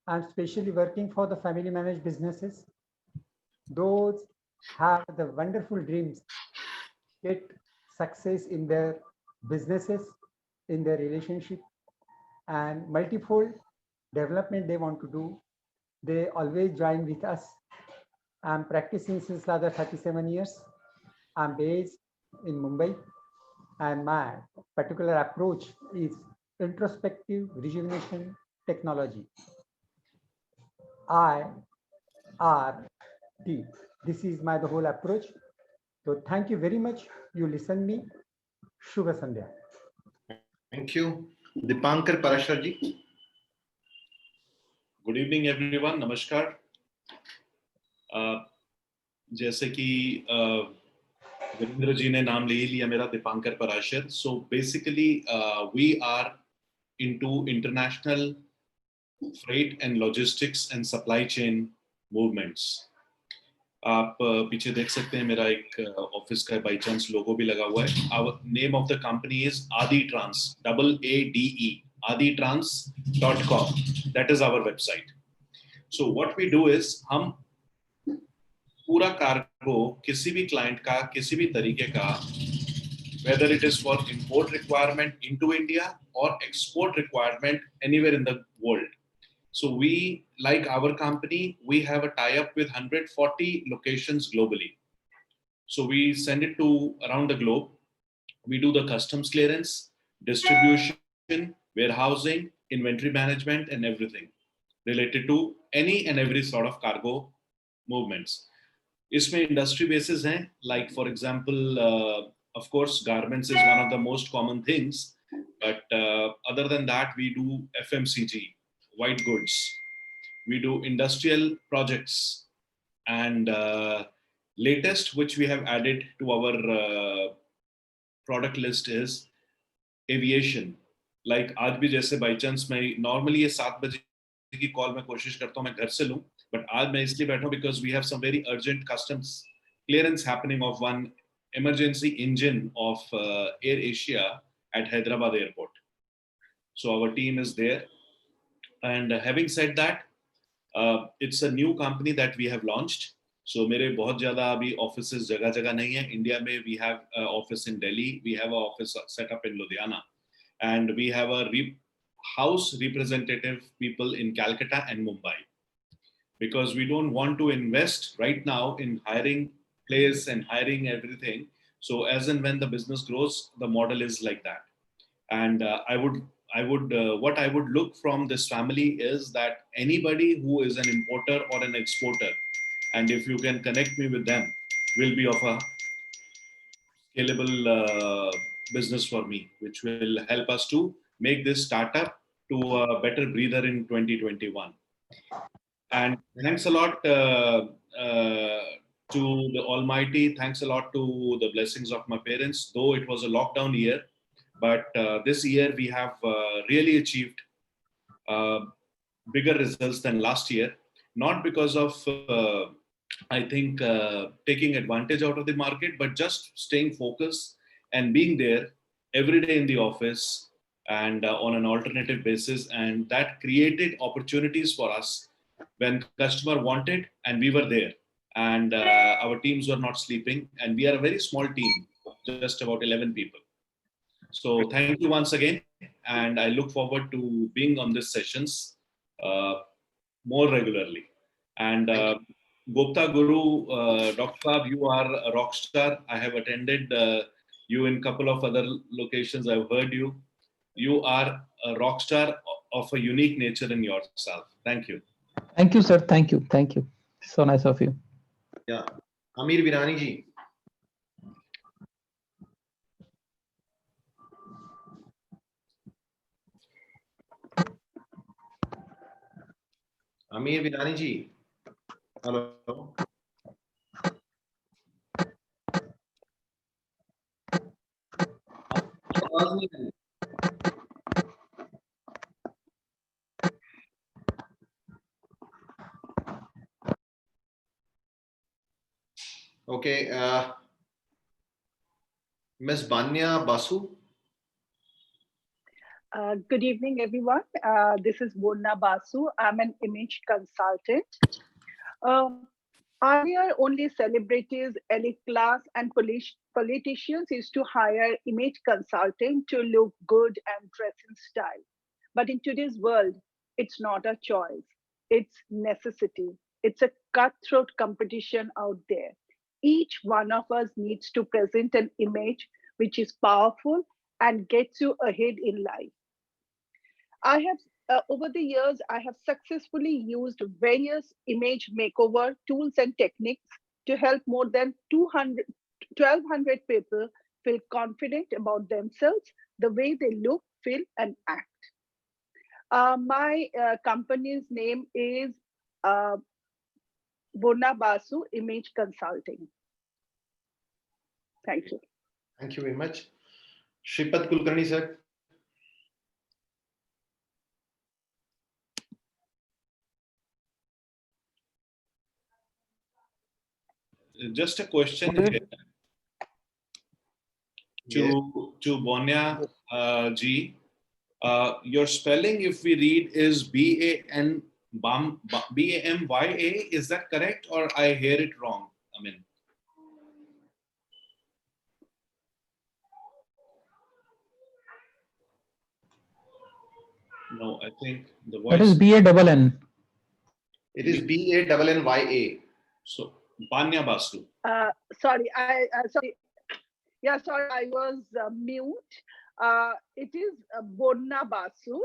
I'm specially working for the family managed businesses. Those have the wonderful dreams, get success in their businesses, in their relationship, and multifold development they want to do. They always join with us. I'm practicing since rather 37 years. I'm based in Mumbai, and my particular approach is introspective rejuvenation technology. IRT. This is the whole approach. So thank you very much. You listen me. Shubha Sandhya. Thank you. Dipankar Parashar ji. Good evening everyone, नमस्कार। जैसे कि वीरेंद्र जी ने नाम ले लिया मेरा, Dipankar Parashar. So basically we are into international freight and logistics and supply chain movements. आप पीछे देख सकते हैं मेरा एक ऑफिस का बाई चांस लोगो भी लगा हुआ है। Our name of the company is Aditrans, AADE, aditrans.com. That is our website. So what we do is हम पूरा कार्गो किसी भी क्लाइंट का किसी भी तरीके का, whether it is for import requirement into India or export requirement anywhere in the world. So we, like our company, we have a tie-up with 140 locations globally. So we send it to around the globe. We do the customs clearance, distribution, warehousing, inventory management, and everything related to any and every sort of cargo movements. इसमें industry bases हैं, like for example, of course, garments is one of the most common things, but other than that, we do FMCG, white goods, we do industrial projects, and latest which we have added to our product list is aviation. Like आज भी जैसे बाई चांस मैं नॉर्मली ये 7 बजे की कॉल में कोशिश करता हूँ मैं घर से लूँ, बट आज मैं इसलिए बैठा हूँ because we have some very urgent customs clearance happening of one emergency engine of Air Asia at Hyderabad airport. So our team is there, and having said that, it's a new company that we have launched. So मेरे बहुत ज़्यादा अभी offices जगह जगह नहीं है इंडिया में. We have an office in Delhi, we have an office set up in Ludhiana, and we have a house representative people in Calcutta and Mumbai, because we don't want to invest right now in hiring place and hiring everything. So as and when the business grows, the model is like that. And what I would look from this family is that anybody who is an importer or an exporter, and if you can connect me with them, will be of a scalable business for me, which will help us to make this startup to a better breather in 2021. And thanks a lot to the Almighty. Thanks a lot to the blessings of my parents, though it was a lockdown year. But this year we have really achieved bigger results than last year, not because of, I think, taking advantage out of the market, but just staying focused and being there every day in the office and on an alternative basis. And that created opportunities for us when customer wanted, and we were there. And our teams were not sleeping, and we are a very small team, just about 11 people. So thank you once again, and I look forward to being on these sessions more regularly. And Gupta Guru, Dr. Saab, you are a rock star. I have attended you in a couple of other locations. I've heard you. You are a rock star of a unique nature in yourself. Thank you. Thank you, sir. Thank you. Thank you. So nice of you. Yeah. Amir Virani ji. Amir Virani ji. Hello. आवाज नहीं आ रही। Okay, Ms. Banya Basu. Good evening, everyone. This is Borna Basu. I'm an image consultant. Earlier, only celebrities, elite class, and politicians used to hire image consulting to look good and dress in style. But in today's world, it's not a choice. It's necessity. It's a cutthroat competition out there. Each one of us needs to present an image which is powerful and gets you ahead in life. I have, over the years, I have successfully used various image makeover tools and techniques to help more than 1,200 people feel confident about themselves, the way they look, feel, and act. My company's name is Borna Basu Image Consulting. Thank you. Thank you very much. Shripad Kulkarni, sir. Just a question here to Bonya ji. Your spelling, if we read, is B-A-M-Y-A. Is that correct, or I hear it wrong? I mean, no, I think the voice. That is BANN. It is BANNYA. So Banya Basu. Sorry, sorry. Yeah, sorry, I was mute. It is Borna Basu.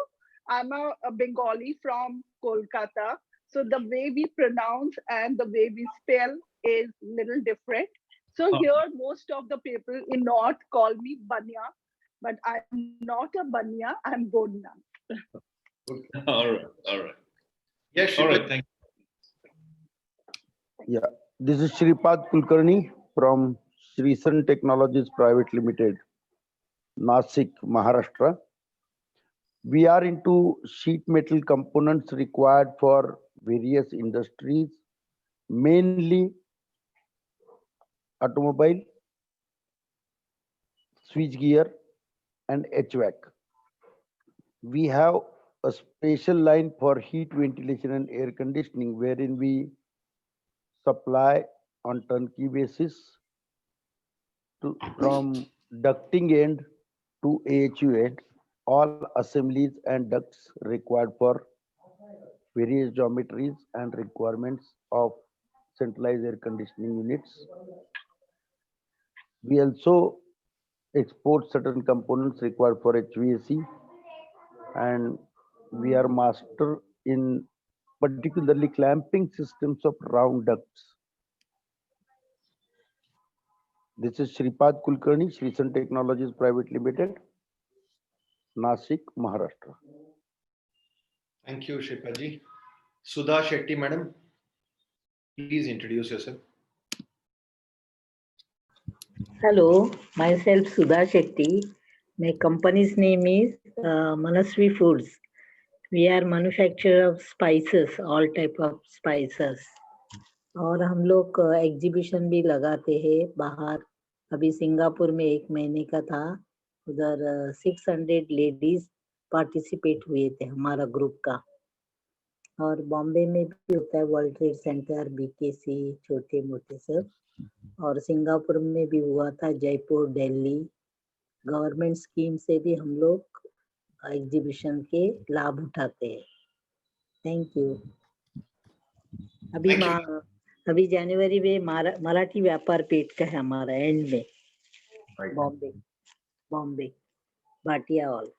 I'm a Bengali from Kolkata. So the way we pronounce and the way we spell is little different. So here, most of the people in North call me Banya, but I'm not a Banya, I'm Borna. All right, all right. Yes, All right, Shripad. thank Yeah, this is Shripad Kulkarni from Srisan Technologies Private Limited, Nasik, Maharashtra. We are into sheet metal components required for various industries, mainly automobile, switchgear, and HVAC. We have a special line for heat, ventilation, and air conditioning, wherein we supply on turnkey basis from ducting end to AHU end, all assemblies and ducts required for various geometries and requirements of centralized air conditioning units. We also export certain components required for HVAC, and we are master in particularly clamping systems of round ducts. This is Shripad Kulkarni, Srisan Technologies Private Limited, Nasik, Maharashtra. Thank you, Shripadji. Sudha Shetty, madam. Please introduce yourself. Hello, myself Sudha Shetty. My company's name is Manasvi Foods. We are manufacturer of spices, all type of spices. और हम लोग एग्जीबिशन भी लगाते हैं बाहर. अभी सिंगापुर में 1 महीने का था. उधर 600 लेडीज पार्टिसिपेट हुए थे हमारा ग्रुप का. और बॉम्बे में भी होता है वर्ल्ड ट्रेड सेंटर, BKC, छोटे मोटे सब. और सिंगापुर में भी हुआ था, जयपुर, दिल्ली. गवर्नमेंट स्कीम से भी हम लोग एग्जीबिशन के लाभ उठाते हैं. Thank you. अभी जनवरी में मराठी व्यापार पेट का है हमारा एंड में. Bombay Bhatia hall.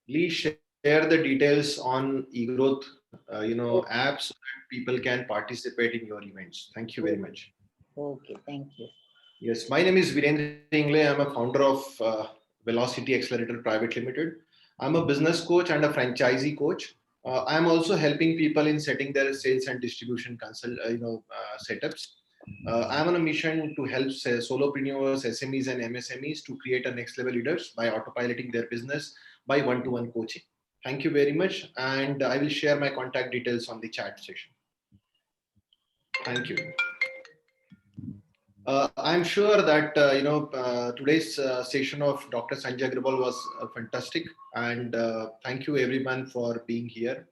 Please share the details on eGrowth, apps so that people can participate in your events. Thank you very much. Okay, thank you. Yes, my name is Virendra Ingle. I'm a founder of Velocity Accelerator Private Limited. I'm a business coach and a franchisee coach. I'm also helping people in setting their sales and distribution setups. I'm on a mission to help solopreneurs, SMEs, and MSMEs to create a next level leaders by autopiloting their business by one-to-one coaching. Thank you very much, and I will share my contact details on the chat session. Thank you. I'm sure that today's session of Dr. Sanjay Agrawal was fantastic, and thank you everyone for being here.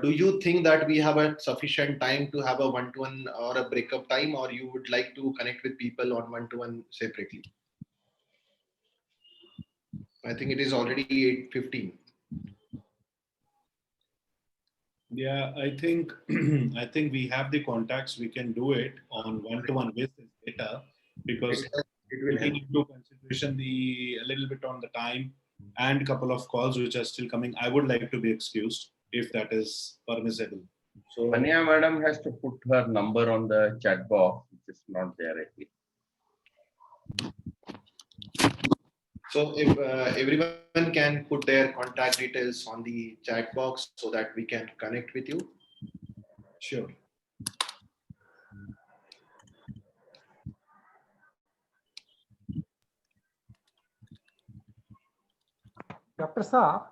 Do you think that we have a sufficient time to have a one-to-one or a breakup time, or you would like to connect with people on one-to-one separately? I think it is already 8:15. Yeah, I think I think we have the contacts. We can do it on one-to-one basis later, because It will help. taking into consideration a little bit on the time and couple of calls which are still coming, I would like to be excused if that is permissible. So, Manya madam has to put her number on the chat box, which is not there at least. so if everyone can put their contact details on the chat box so that we can connect with you. Sure. Doctor साहब,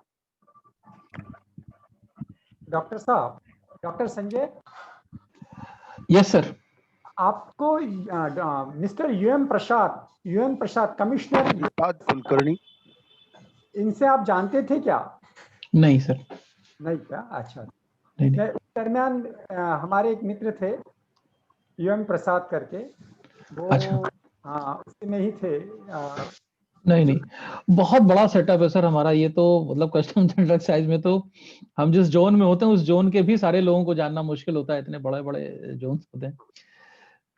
डॉक्टर संजय, यस सर। आपको मिस्टर यूएम प्रसाद कमिश्नर कुलकर्णी, इनसे आप जानते थे क्या? नहीं सर। नहीं क्या? अच्छा। नहीं। दरमियान हमारे एक मित्र थे यूएम प्रसाद करके, वो अच्छा। उसमें ही थे। नहीं, बहुत बड़ा सेटअप है सर हमारा ये तो, मतलब कस्टम जनरल साइज में तो हम जिस जोन में होते हैं उस जोन के भी सारे लोगों को जानना मुश्किल होता है, इतने बड़े-बड़े जोन्स होते हैं।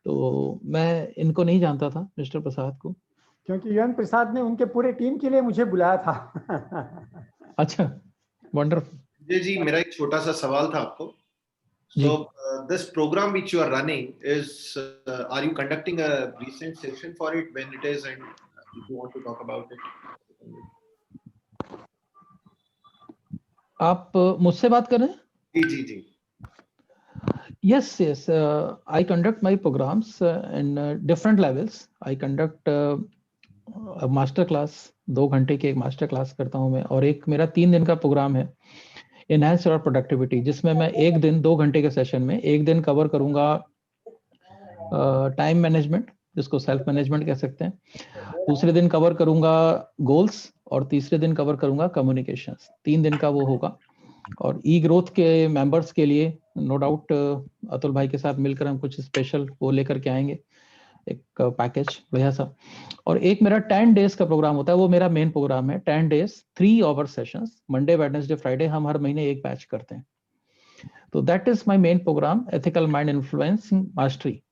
तो मैं इनको नहीं जानता था, मिस्टर प्रसाद को, क्योंकि यूएन प्रसाद ने उनके पूरे टीम के लिए मुझे बुलाया था। अच्छा, वंडरफुल। जी, मेरा एक छोटा सा सवाल था आपको। So this program which you are running is, are you conducting a recent session for it, when it is, and if you want to talk about it? आप मुझसे बात कर रहे हैं? जी। Yes, I conduct my programs in different levels. I conduct a master class, 2 घंटे की एक मास्टर क्लास करता हूं मैं, और एक मेरा 3 दिन का प्रोग्राम है एनहांस योर प्रोडक्टिविटी, जिसमें मैं एक दिन 2 घंटे के सेशन में एक दिन कवर करूंगा टाइम मैनेजमेंट, जिसको सेल्फ मैनेजमेंट कह सकते हैं, दूसरे दिन कवर करूंगा गोल्स, और तीसरे दिन कवर करूंगा कम्युनिकेशंस। 3 दिन का वो होगा। और ई ग्रोथ के मेंबर्स के लिए नो डाउट अतुल भाई के साथ मिलकर हम कुछ स्पेशल वो लेकर के आएंगे, एक पैकेज बढ़िया सा। और एक मेरा 10 डेज का प्रोग्राम होता है, वो मेरा मेन प्रोग्राम है। 10 days 3 hour sessions, Monday Wednesday Friday, हम हर महीने एक बैच करते हैं। तो that is my main programme, ethical mind influencing mastery.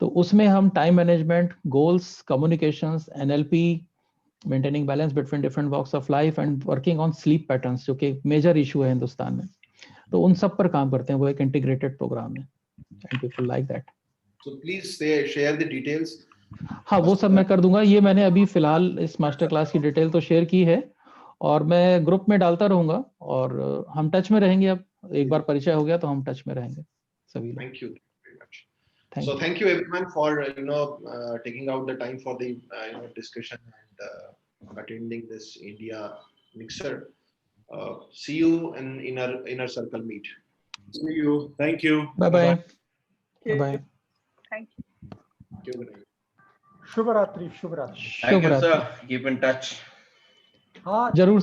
तो उसमें हम time management, goals, communications, NLP, maintaining balance between different walks of life and working on sleep patterns, जो कि मेजर इशू है हिंदुस्तान में, तो उन सब पर काम करते हैं। वो एक इंटीग्रेटेड प्रोग्राम है and people like that. So please share the details. हाँ, वो सब मैं कर दूंगा। ये मैंने अभी फिलहाल इस मास्टर क्लास की डिटेल तो शेयर की है, और मैं ग्रुप में डालता रहूंगा, और हम टच में रहेंगे। अब एक बार परिचय हो गया तो हम टच में रहेंगे सभी लोग। Thank you very much. So thank you everyone for taking out the time for the discussion and attending this India Mixer. See you in inner circle meet. See you. Thank you. Bye bye. Bye. Bye. Thank you. Good night. शुभ रात्रि। Thank you, sir. Keep in touch. हाँ जरूर।